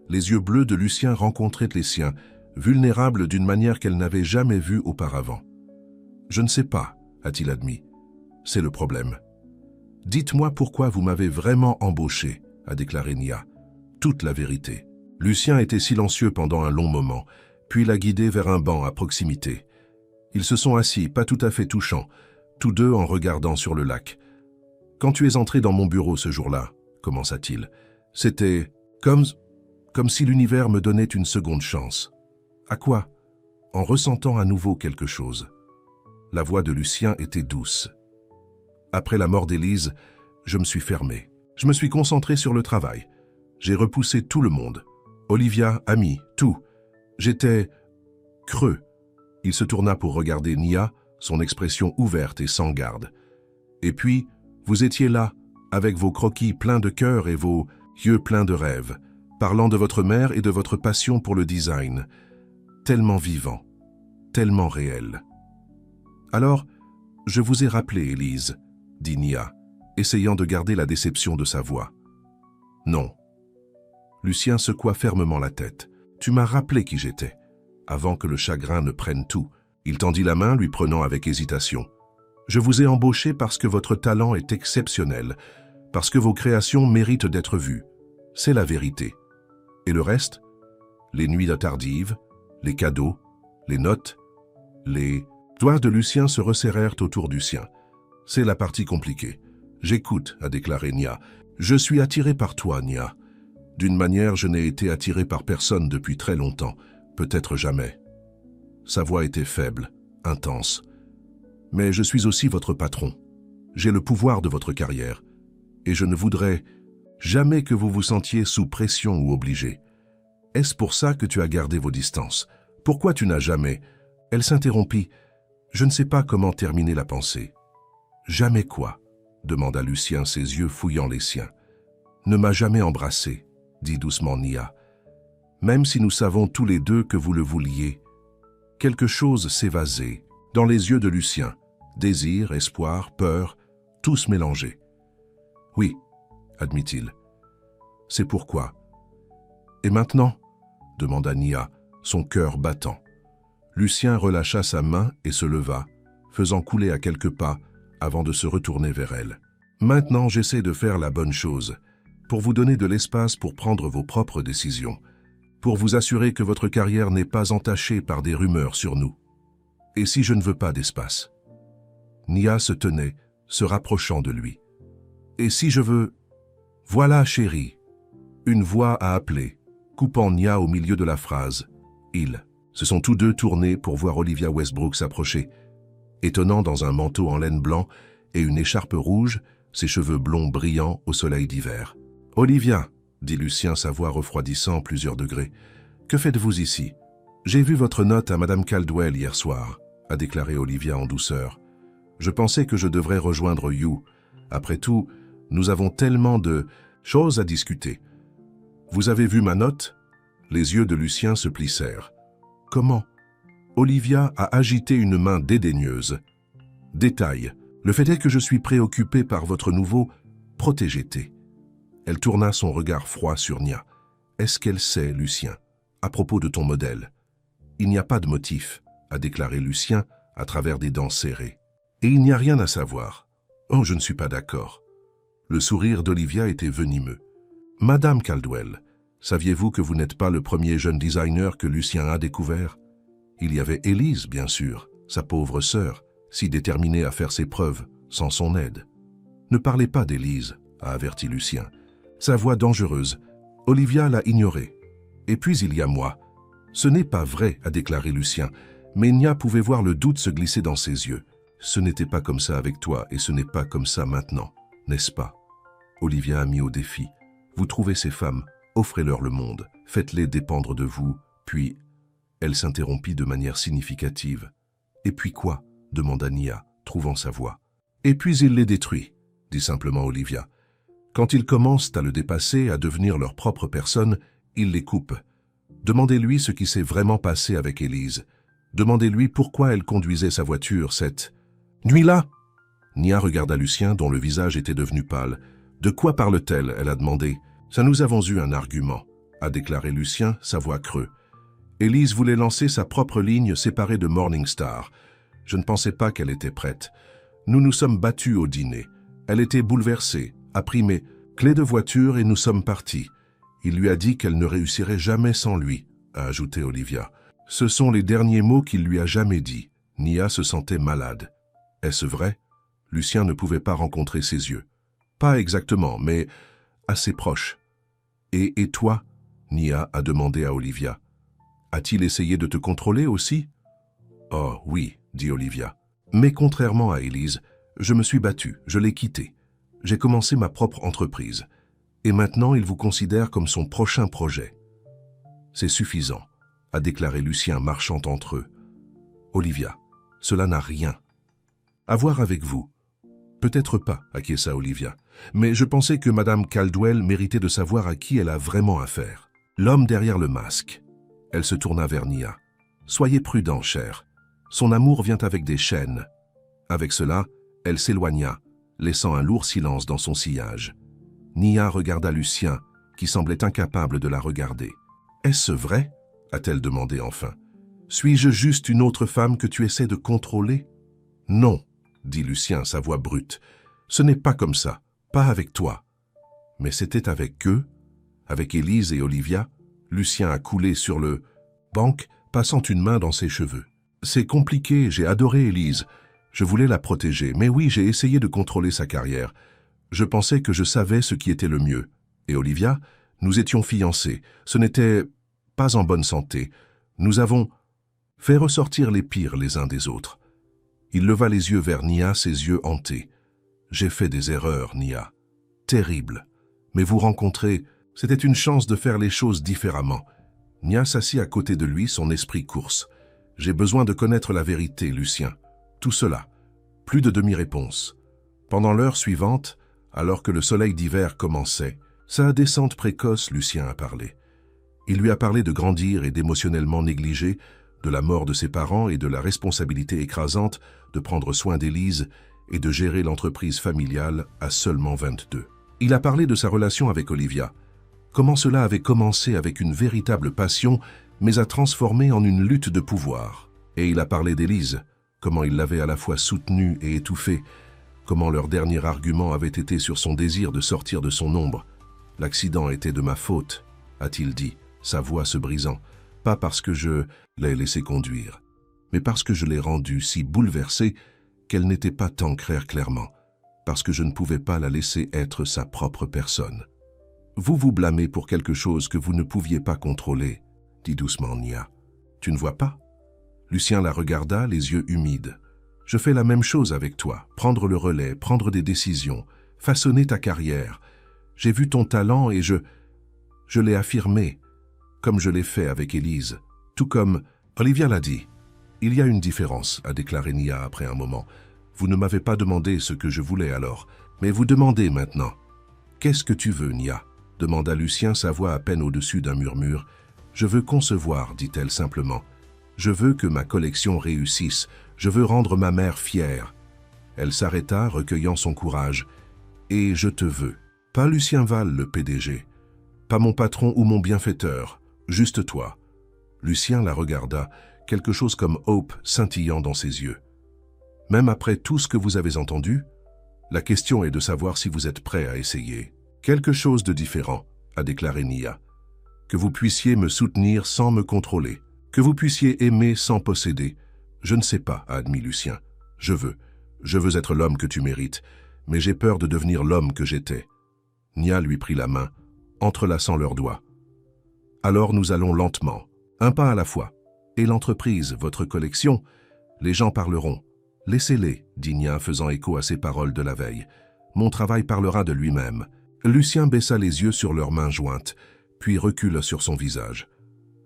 Les yeux bleus de Lucien rencontraient les siens, vulnérables d'une manière qu'elle n'avait jamais vue auparavant. « Je ne sais pas, a-t-il admis. C'est le problème. »« Dites-moi pourquoi vous m'avez vraiment embauché, » a déclaré Nia. « Toute la vérité. » Lucien était silencieux pendant un long moment, puis l'a guidé vers un banc à proximité. Ils se sont assis, pas tout à fait touchants, tous deux en regardant sur le lac. « Quand tu es entré dans mon bureau ce jour-là, commença-t-il, c'était comme si l'univers me donnait une seconde chance. À quoi? En ressentant à nouveau quelque chose. La voix de Lucien était douce. Après la mort d'Élise, je me suis fermé. Je me suis concentré sur le travail. J'ai repoussé tout le monde. Olivia, Amy, tout. J'étais creux. Il se tourna pour regarder Nia, son expression ouverte et sans garde. Et puis, vous étiez là, avec vos croquis pleins de cœur et vos yeux pleins de rêves, parlant de votre mère et de votre passion pour le design. Tellement vivant, tellement réel. Alors, je vous ai rappelé, Élise, dit Nia, essayant de garder la déception de sa voix. Non. Lucien secoua fermement la tête. Tu m'as rappelé qui j'étais. Avant que le chagrin ne prenne tout, il tendit la main, lui prenant avec hésitation. Je vous ai embauché parce que votre talent est exceptionnel, parce que vos créations méritent d'être vues. C'est la vérité. Et le reste? Les nuits tardives, les cadeaux, les notes, les doigts de Lucien se resserrèrent autour du sien. C'est la partie compliquée. J'écoute, a déclaré Nia. Je suis attiré par toi, Nia. D'une manière, je n'ai été attiré par personne depuis très longtemps, peut-être jamais. Sa voix était faible, intense. Mais je suis aussi votre patron. J'ai le pouvoir de votre carrière. Et je ne voudrais jamais que vous vous sentiez sous pression ou obligé. Est-ce pour ça que tu as gardé vos distances? Pourquoi tu n'as jamais... Elle s'interrompit. Je ne sais pas comment terminer la pensée. Jamais quoi? Demanda Lucien, ses yeux fouillant les siens. Ne m'a jamais embrassé. dit doucement Nia. Même si nous savons tous les deux que vous le vouliez, quelque chose s'évasait dans les yeux de Lucien. Désir, espoir, peur, tous mélangés. Oui, admit-il. C'est pourquoi. Et maintenant, demanda Nia, son cœur battant. Lucien relâcha sa main et se leva, faisant couler à quelques pas avant de se retourner vers elle. Maintenant, j'essaie de faire la bonne chose, pour vous donner de l'espace pour prendre vos propres décisions, pour vous assurer que votre carrière n'est pas entachée par des rumeurs sur nous. Et si je ne veux pas d'espace? Nia se tenait, se rapprochant de lui. Et si je veux... Voilà, chérie. Une voix a appelé, coupant Nia au milieu de la phrase. Ils se sont tous deux tournés pour voir Olivia Westbrook s'approcher. Étonnant dans un manteau en laine blanc et une écharpe rouge, ses cheveux blonds brillants au soleil d'hiver. « Olivia, » dit Lucien, sa voix refroidissant plusieurs degrés, « que faites-vous ici? J'ai vu votre note à Madame Caldwell hier soir, » a déclaré Olivia en douceur. « Je pensais que je devrais rejoindre You. Après tout, nous avons tellement de choses à discuter. Vous avez vu ma note ?» Les yeux de Lucien se plissèrent. « Comment ?» Olivia a agité une main dédaigneuse. « Détail, le fait est que je suis préoccupée par votre nouveau protégé-T. » Elle tourna son regard froid sur Nia. « Est-ce qu'elle sait, Lucien, à propos de ton modèle ?»« Il n'y a pas de motif, » a déclaré Lucien à travers des dents serrées. « Et il n'y a rien à savoir. »« Oh, je ne suis pas d'accord. » Le sourire d'Olivia était venimeux. « Madame Caldwell, saviez-vous que vous n'êtes pas le premier jeune designer que Lucien a découvert? Il y avait Élise, bien sûr, sa pauvre sœur, si déterminée à faire ses preuves sans son aide. »« Ne parlez pas d'Élise, » a averti Lucien. Sa voix dangereuse. Olivia l'a ignorée. « Et puis il y a moi. »« Ce n'est pas vrai, » a déclaré Lucien, mais Nia pouvait voir le doute se glisser dans ses yeux. « Ce n'était pas comme ça avec toi et ce n'est pas comme ça maintenant, n'est-ce pas ?» Olivia a mis au défi. « Vous trouvez ces femmes, offrez-leur le monde, faites-les dépendre de vous, puis... » Elle s'interrompit de manière significative. « Et puis quoi ?» demanda Nia, trouvant sa voix. « Et puis il les détruit, » dit simplement Olivia. « Quand ils commencent à le dépasser, à devenir leur propre personne, il les coupe. Demandez-lui ce qui s'est vraiment passé avec Élise. Demandez-lui pourquoi elle conduisait sa voiture cette nuit-là. » Nia regarda Lucien, dont le visage était devenu pâle. « De quoi parle-t-elle » elle a demandé. « Ça, nous avons eu un argument, » a déclaré Lucien, sa voix creux. Élise voulait lancer sa propre ligne séparée de Morningstar. Je ne pensais pas qu'elle était prête. Nous nous sommes battus au dîner. Elle était bouleversée, a pris mes clés de voiture et nous sommes partis. Il lui a dit qu'elle ne réussirait jamais sans lui, a ajouté Olivia. Ce sont les derniers mots qu'il lui a jamais dit. Nia se sentait malade. Est-ce vrai? Lucien ne pouvait pas rencontrer ses yeux. Pas exactement, mais assez proche. Et toi? Nia a demandé à Olivia. A-t-il essayé de te contrôler aussi? Oh oui, dit Olivia. Mais contrairement à Élise, je me suis battue, je l'ai quitté. J'ai commencé ma propre entreprise. Et maintenant, il vous considère comme son prochain projet. C'est suffisant, a déclaré Lucien marchant entre eux. Olivia, cela n'a rien à voir avec vous. Peut-être pas, acquiesça Olivia. Mais je pensais que Madame Caldwell méritait de savoir à qui elle a vraiment affaire. L'homme derrière le masque. Elle se tourna vers Nia. Soyez prudent, cher. Son amour vient avec des chaînes. Avec cela, elle s'éloigna, laissant un lourd silence dans son sillage. Nia regarda Lucien, qui semblait incapable de la regarder. « Est-ce vrai ?» a-t-elle demandé enfin. « Suis-je juste une autre femme que tu essaies de contrôler ?»« Non, » dit Lucien, sa voix brute. « Ce n'est pas comme ça, pas avec toi. » Mais c'était avec eux, avec Élise et Olivia. Lucien a coulé sur le banc, passant une main dans ses cheveux. « C'est compliqué, j'ai adoré Élise. Je voulais la protéger, mais oui, j'ai essayé de contrôler sa carrière. Je pensais que je savais ce qui était le mieux. Et Olivia, nous étions fiancés. Ce n'était pas en bonne santé. Nous avons fait ressortir les pires les uns des autres. » Il leva les yeux vers Nia, ses yeux hantés. « J'ai fait des erreurs, Nia. Terrible. Mais vous rencontrer, c'était une chance de faire les choses différemment. » Nia s'assit à côté de lui, son esprit course. « J'ai besoin de connaître la vérité, Lucien. Tout cela. » Plus de demi-réponse. Pendant l'heure suivante, alors que le soleil d'hiver commençait, Sa descente précoce, Lucien a parlé. Il lui a parlé de grandir et d'émotionnellement négliger, de la mort de ses parents et de la responsabilité écrasante de prendre soin d'Élise et de gérer l'entreprise familiale à seulement 22. Il a parlé de sa relation avec Olivia, comment cela avait commencé avec une véritable passion, mais a transformé en une lutte de pouvoir. Et il a parlé d'Élise, comment il l'avait à la fois soutenue et étouffée, comment leur dernier argument avait été sur son désir de sortir de son ombre. « L'accident était de ma faute », a-t-il dit, sa voix se brisant, pas parce que je l'ai laissé conduire, mais parce que je l'ai rendue si bouleversée qu'elle n'était pas tant clairement, parce que je ne pouvais pas la laisser être sa propre personne. « Vous vous blâmez pour quelque chose que vous ne pouviez pas contrôler, » dit doucement Nia. « Tu ne vois pas ?» Lucien la regarda, les yeux humides. « Je fais la même chose avec toi, prendre le relais, prendre des décisions, façonner ta carrière. J'ai vu ton talent et je l'ai affirmé, comme je l'ai fait avec Élise. Tout comme Olivia l'a dit. Il y a une différence, a déclaré Nia après un moment. Vous ne m'avez pas demandé ce que je voulais alors, mais vous demandez maintenant. Qu'est-ce que tu veux, Nia ? Demanda Lucien, sa voix à peine au-dessus d'un murmure. Je veux concevoir, dit-elle simplement. Je veux que ma collection réussisse. Je veux rendre ma mère fière. Elle s'arrêta, recueillant son courage. Et je te veux. Pas Lucien Val, le PDG. Pas mon patron ou mon bienfaiteur. Juste toi. Lucien la regarda, quelque chose comme hope scintillant dans ses yeux. Même après tout ce que vous avez entendu, la question est de savoir si vous êtes prêt à essayer. Quelque chose de différent, a déclaré Nia. Que vous puissiez me soutenir sans me contrôler. Que vous puissiez aimer sans posséder. Je ne sais pas, a admis Lucien. Je veux être l'homme que tu mérites, mais j'ai peur de devenir l'homme que j'étais. Nia lui prit la main, entrelaçant leurs doigts. Alors nous allons lentement, un pas à la fois. Et l'entreprise, votre collection, les gens parleront. Laissez-les, dit Nia, faisant écho à ses paroles de la veille. Mon travail parlera de lui-même. Lucien baissa les yeux sur leurs mains jointes, puis recula sur son visage.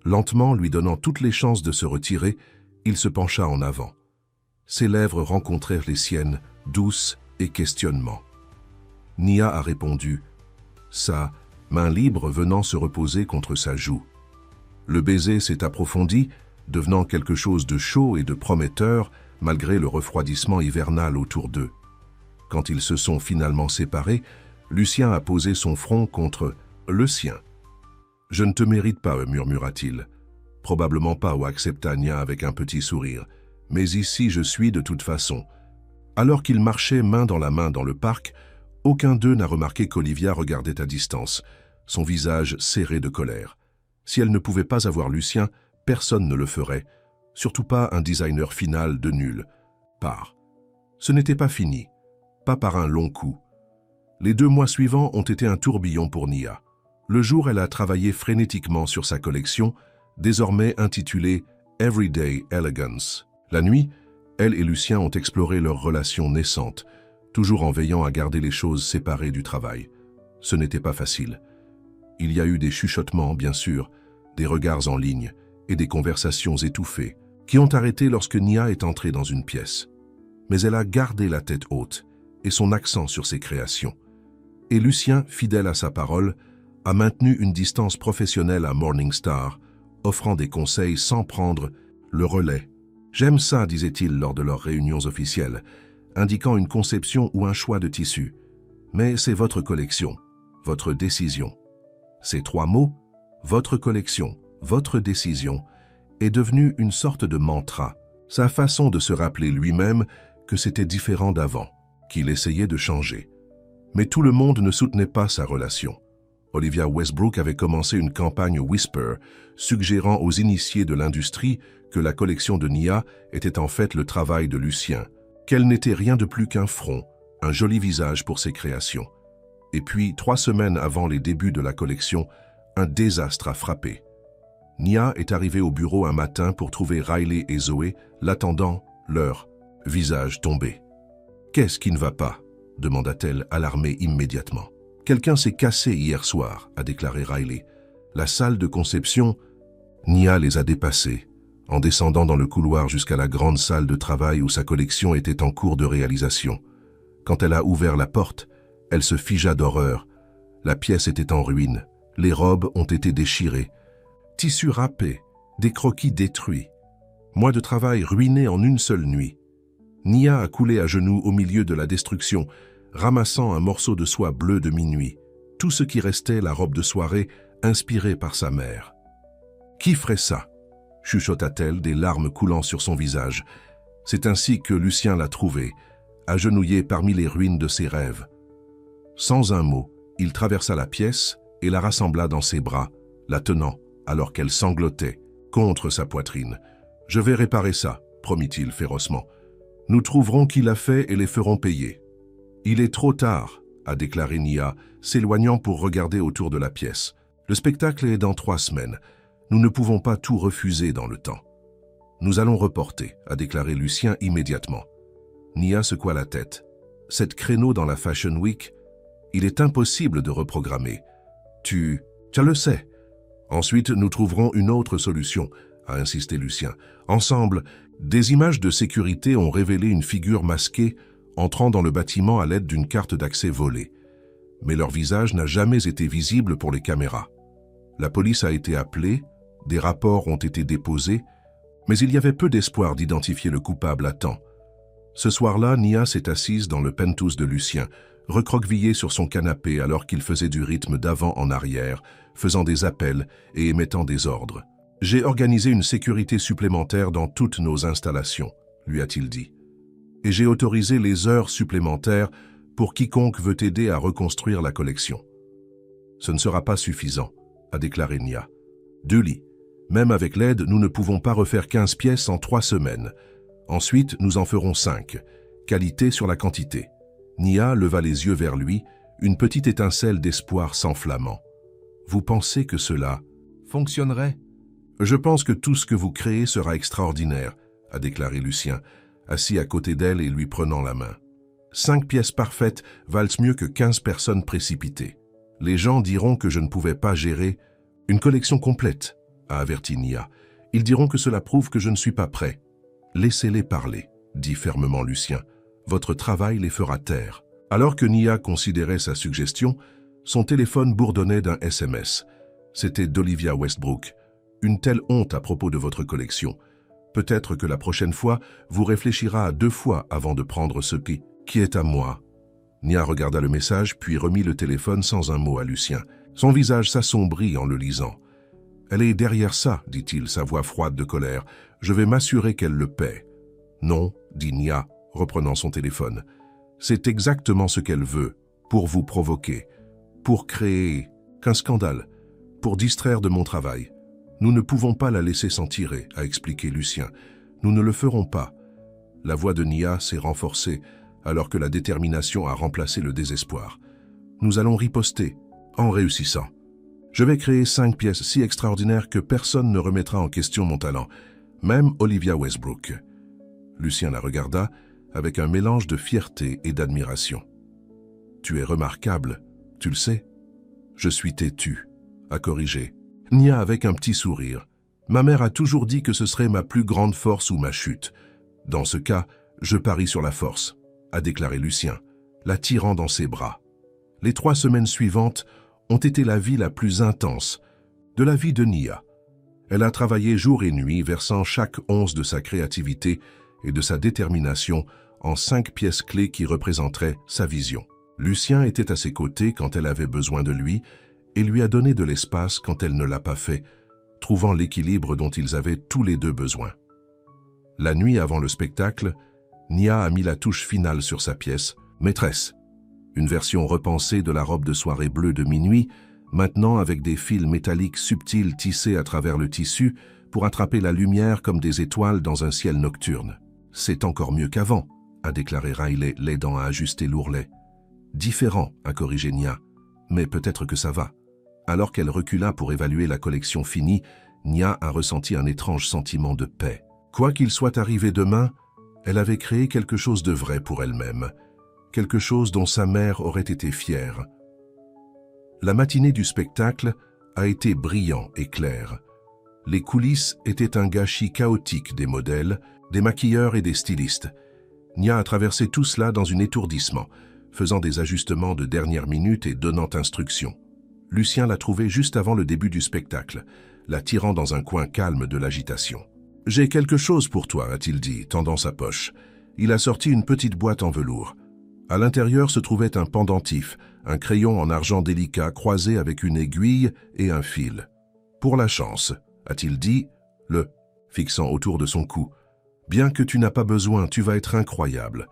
Lentement, lui donnant toutes les chances de se retirer, il se pencha en avant. Ses lèvres rencontrèrent les siennes, douces et questionnement. Nia a répondu, sa main libre venant se reposer contre sa joue. Le baiser s'est approfondi, devenant quelque chose de chaud et de prometteur, malgré le refroidissement hivernal autour d'eux. Quand ils se sont finalement séparés, Lucien a posé son front contre le sien. « Je ne te mérite pas, murmura-t-il. Probablement pas, ou accepta Nia avec un petit sourire. Mais ici je suis de toute façon. » Alors qu'ils marchaient main dans le parc, aucun d'eux n'a remarqué qu'Olivia regardait à distance, son visage serré de colère. Si elle ne pouvait pas avoir Lucien, personne ne le ferait, surtout pas un designer final de nul. Ce n'était pas fini, pas par un long coup. Les 2 mois suivants ont été un tourbillon pour Nia. Le jour, elle a travaillé frénétiquement sur sa collection, désormais intitulée Everyday Elegance. La nuit, elle et Lucien ont exploré leur relation naissante, toujours en veillant à garder les choses séparées du travail. Ce n'était pas facile. Il y a eu des chuchotements, bien sûr, des regards en ligne et des conversations étouffées qui ont arrêté lorsque Nia est entrée dans une pièce. Mais elle a gardé la tête haute et son accent sur ses créations. Et Lucien, fidèle à sa parole, a maintenu une distance professionnelle à Morningstar, offrant des conseils sans prendre le relais. « J'aime ça », disait-il lors de leurs réunions officielles, indiquant une conception ou un choix de tissu. Mais c'est votre collection, votre décision. Ces 3 mots, votre collection, votre décision, est devenu une sorte de mantra, sa façon de se rappeler lui-même que c'était différent d'avant, qu'il essayait de changer. Mais tout le monde ne soutenait pas sa relation. Olivia Westbrook avait commencé une campagne Whisper, suggérant aux initiés de l'industrie que la collection de Nia était en fait le travail de Lucien, qu'elle n'était rien de plus qu'un front, un joli visage pour ses créations. Et puis, 3 semaines avant les débuts de la collection, un désastre a frappé. Nia est arrivée au bureau un matin pour trouver Riley et Zoé l'attendant, leur visage tombé. « Qu'est-ce qui ne va pas ?» demanda-t-elle, alarmée immédiatement. « Quelqu'un s'est cassé hier soir », a déclaré Riley. La salle de conception, Nia les a dépassés, en descendant dans le couloir jusqu'à la grande salle de travail où sa collection était en cours de réalisation. Quand elle a ouvert la porte, elle se figea d'horreur. La pièce était en ruine, les robes ont été déchirées, tissus râpés, des croquis détruits. Mois de travail ruinés en une seule nuit. Nia a coulé à genoux au milieu de la destruction, ramassant un morceau de soie bleue de minuit. Tout ce qui restait, la robe de soirée, inspirée par sa mère. « Qui ferait ça ?» chuchota-t-elle, des larmes coulant sur son visage. C'est ainsi que Lucien l'a trouvée, agenouillée parmi les ruines de ses rêves. Sans un mot, il traversa la pièce et la rassembla dans ses bras, la tenant, alors qu'elle sanglotait, contre sa poitrine. « Je vais réparer ça, » promit-il férocement. « Nous trouverons qui l'a fait et les ferons payer. »« Il est trop tard, » a déclaré Nia, s'éloignant pour regarder autour de la pièce. « Le spectacle est dans 3 semaines. Nous ne pouvons pas tout refuser dans le temps. »« Nous allons reporter, » a déclaré Lucien immédiatement. Nia secoua la tête. « Cette créneau dans la Fashion Week, il est impossible de reprogrammer. Tu le sais. Ensuite, nous trouverons une autre solution, » a insisté Lucien. Ensemble, des images de sécurité ont révélé une figure masquée entrant dans le bâtiment à l'aide d'une carte d'accès volée. Mais leur visage n'a jamais été visible pour les caméras. La police a été appelée, des rapports ont été déposés, mais il y avait peu d'espoir d'identifier le coupable à temps. Ce soir-là, Nia s'est assise dans le penthouse de Lucien, recroquevillée sur son canapé alors qu'il faisait du rythme d'avant en arrière, faisant des appels et émettant des ordres. « J'ai organisé une sécurité supplémentaire dans toutes nos installations, » lui a-t-il dit. « Et j'ai autorisé les heures supplémentaires pour quiconque veut aider à reconstruire la collection. »« Ce ne sera pas suffisant, » a déclaré Nia. « 2 lits. Même avec l'aide, nous ne pouvons pas refaire 15 pièces en 3 semaines. Ensuite, nous en ferons 5. Qualité sur la quantité. » Nia leva les yeux vers lui, une petite étincelle d'espoir s'enflammant. « Vous pensez que cela fonctionnerait ? » « Je pense que tout ce que vous créez sera extraordinaire, » a déclaré Lucien, assis à côté d'elle et lui prenant la main. 5 pièces parfaites valent mieux que 15 personnes précipitées. Les gens diront que je ne pouvais pas gérer une collection complète, a averti Nia. Ils diront que cela prouve que je ne suis pas prêt. Laissez-les parler, dit fermement Lucien. Votre travail les fera taire. Alors que Nia considérait sa suggestion, son téléphone bourdonnait d'un SMS. C'était d'Olivia Westbrook. Une telle honte à propos de votre collection. Peut-être que la prochaine fois, vous réfléchira à 2 fois avant de prendre ce qui est à moi. Nia regarda le message, puis remit le téléphone sans un mot à Lucien. Son visage s'assombrit en le lisant. « Elle est derrière ça, dit-il, sa voix froide de colère. Je vais m'assurer qu'elle le paie. »« Non, dit Nia, reprenant son téléphone. C'est exactement ce qu'elle veut, pour vous provoquer, pour créer qu'un scandale, pour distraire de mon travail. Nous ne pouvons pas la laisser s'en tirer, a expliqué Lucien. Nous ne le ferons pas. La voix de Nia s'est renforcée, alors que la détermination a remplacé le désespoir. Nous allons riposter, en réussissant. Je vais créer 5 pièces si extraordinaires que personne ne remettra en question mon talent, même Olivia Westbrook. Lucien la regarda avec un mélange de fierté et d'admiration. Tu es remarquable, tu le sais. Je suis têtu, a corrigé. Nia avec un petit sourire. Ma mère a toujours dit que ce serait ma plus grande force ou ma chute. Dans ce cas, je parie sur la force, a déclaré Lucien, la tirant dans ses bras. Les 3 semaines suivantes ont été la vie la plus intense de la vie de Nia. Elle a travaillé jour et nuit, versant chaque once de sa créativité et de sa détermination en 5 pièces clés qui représenteraient sa vision. Lucien était à ses côtés quand elle avait besoin de lui et lui a donné de l'espace quand elle ne l'a pas fait, trouvant l'équilibre dont ils avaient tous les 2 besoin. La nuit avant le spectacle, Nia a mis la touche finale sur sa pièce, Maîtresse, une version repensée de la robe de soirée bleue de minuit, maintenant avec des fils métalliques subtils tissés à travers le tissu pour attraper la lumière comme des étoiles dans un ciel nocturne. « C'est encore mieux qu'avant », a déclaré Riley, l'aidant à ajuster l'ourlet. « Différent », a corrigé Nia, « mais peut-être que ça va. » Alors qu'elle recula pour évaluer la collection finie, Nia a ressenti un étrange sentiment de paix. Quoi qu'il soit arrivé demain, elle avait créé quelque chose de vrai pour elle-même, quelque chose dont sa mère aurait été fière. La matinée du spectacle a été brillante et claire. Les coulisses étaient un gâchis chaotique des modèles, des maquilleurs et des stylistes. Nia a traversé tout cela dans un étourdissement, faisant des ajustements de dernière minute et donnant instruction. Lucien l'a trouvée juste avant le début du spectacle, la tirant dans un coin calme de l'agitation. « J'ai quelque chose pour toi », a-t-il dit, tendant sa poche. Il a sorti une petite boîte en velours. À l'intérieur se trouvait un pendentif, un crayon en argent délicat croisé avec une aiguille et un fil. « Pour la chance », a-t-il dit, le fixant autour de son cou. « Bien que tu n'as pas besoin, tu vas être incroyable. »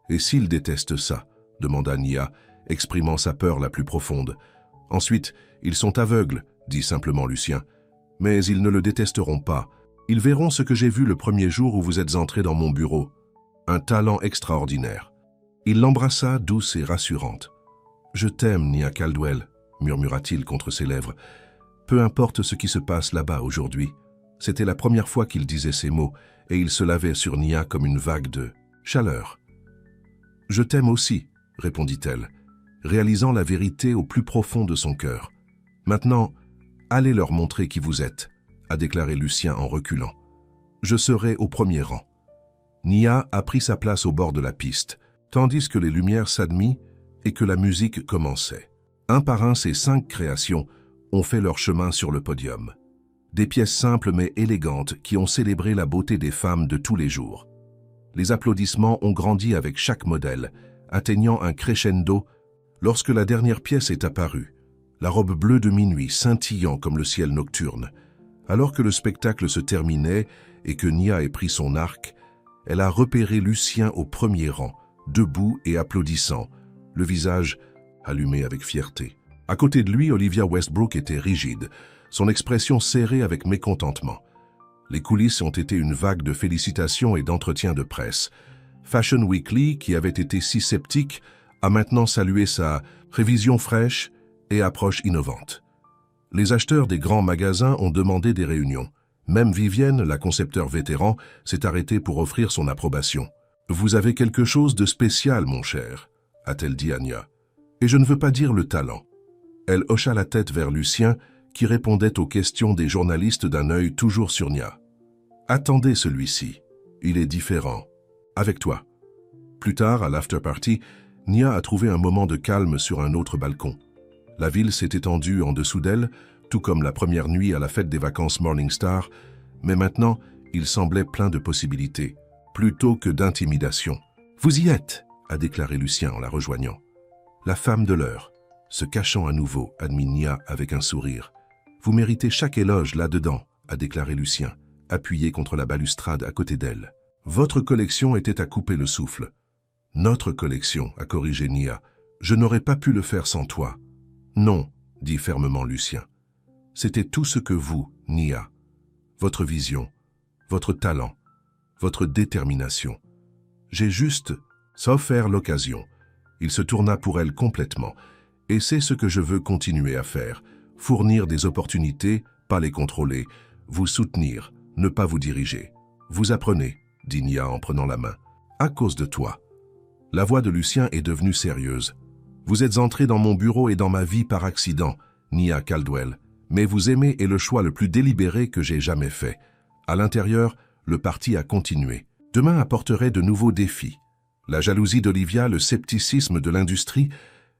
« Et s'il déteste ça ?» demanda Nia, exprimant sa peur la plus profonde. « Ensuite, ils sont aveugles, dit simplement Lucien. Mais ils ne le détesteront pas. Ils verront ce que j'ai vu le premier jour où vous êtes entré dans mon bureau. Un talent extraordinaire. » Il l'embrassa, douce et rassurante. « Je t'aime, Nia Caldwell, » murmura-t-il contre ses lèvres. « Peu importe ce qui se passe là-bas aujourd'hui. » C'était la première fois qu'il disait ces mots, et il se lavait sur Nia comme une vague de chaleur. « Je t'aime aussi, » répondit-elle, réalisant la vérité au plus profond de son cœur. « Maintenant, allez leur montrer qui vous êtes, » a déclaré Lucien en reculant. « Je serai au premier rang. » Nia a pris sa place au bord de la piste, tandis que les lumières s'admirent et que la musique commençait. Un par un, ces 5 créations ont fait leur chemin sur le podium. Des pièces simples mais élégantes qui ont célébré la beauté des femmes de tous les jours. Les applaudissements ont grandi avec chaque modèle, atteignant un crescendo lorsque la dernière pièce est apparue, la robe bleue de minuit scintillant comme le ciel nocturne. Alors que le spectacle se terminait et que Nia ait pris son arc, elle a repéré Lucien au premier rang, debout et applaudissant, le visage allumé avec fierté. À côté de lui, Olivia Westbrook était rigide, son expression serrée avec mécontentement. Les coulisses ont été une vague de félicitations et d'entretiens de presse. Fashion Weekly, qui avait été si sceptique, a maintenant salué sa révision fraîche et approche innovante. Les acheteurs des grands magasins ont demandé des réunions. Même Vivienne, la concepteur vétéran, s'est arrêtée pour offrir son approbation. « Vous avez quelque chose de spécial, mon cher », a-t-elle dit à Nia. « Et je ne veux pas dire le talent. » Elle hocha la tête vers Lucien, qui répondait aux questions des journalistes d'un œil toujours sur Nia. « Attendez celui-ci. Il est différent. Avec toi. » Plus tard, à l'after-party, Nia a trouvé un moment de calme sur un autre balcon. La ville s'est étendue en dessous d'elle, tout comme la première nuit à la fête des vacances Morningstar, mais maintenant, il semblait plein de possibilités, plutôt que d'intimidation. « Vous y êtes !» a déclaré Lucien en la rejoignant. « La femme de l'heure, se cachant à nouveau, admit Nia avec un sourire. « Vous méritez chaque éloge là-dedans, » a déclaré Lucien, appuyé contre la balustrade à côté d'elle. « Votre collection était à couper le souffle. »« Notre collection, » a corrigé Nia. « Je n'aurais pas pu le faire sans toi. »« Non, » dit fermement Lucien. « C'était tout ce que vous, Nia. Votre vision, votre talent, votre détermination. J'ai juste offert l'occasion. » Il se tourna pour elle complètement. « Et c'est ce que je veux continuer à faire. Fournir des opportunités, pas les contrôler. Vous soutenir, ne pas vous diriger. Vous apprenez, » dit Nia en prenant la main. « À cause de toi. » La voix de Lucien est devenue sérieuse. « Vous êtes entré dans mon bureau et dans ma vie par accident, Nia Caldwell. Mais vous aimez est le choix le plus délibéré que j'ai jamais fait. À l'intérieur, le parti a continué. Demain apporterait de nouveaux défis. La jalousie d'Olivia, le scepticisme de l'industrie,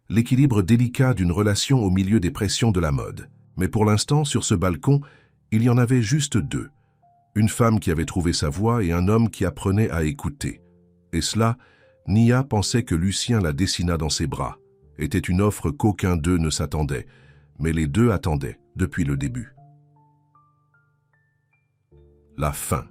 l'équilibre délicat d'une relation au milieu des pressions de la mode. Mais pour l'instant, sur ce balcon, il y en avait juste 2. Une femme qui avait trouvé sa voie et un homme qui apprenait à écouter. Et cela, Nia pensait que Lucien la dessina dans ses bras. Était une offre qu'aucun d'eux ne s'attendait, mais les 2 attendaient depuis le début. La fin.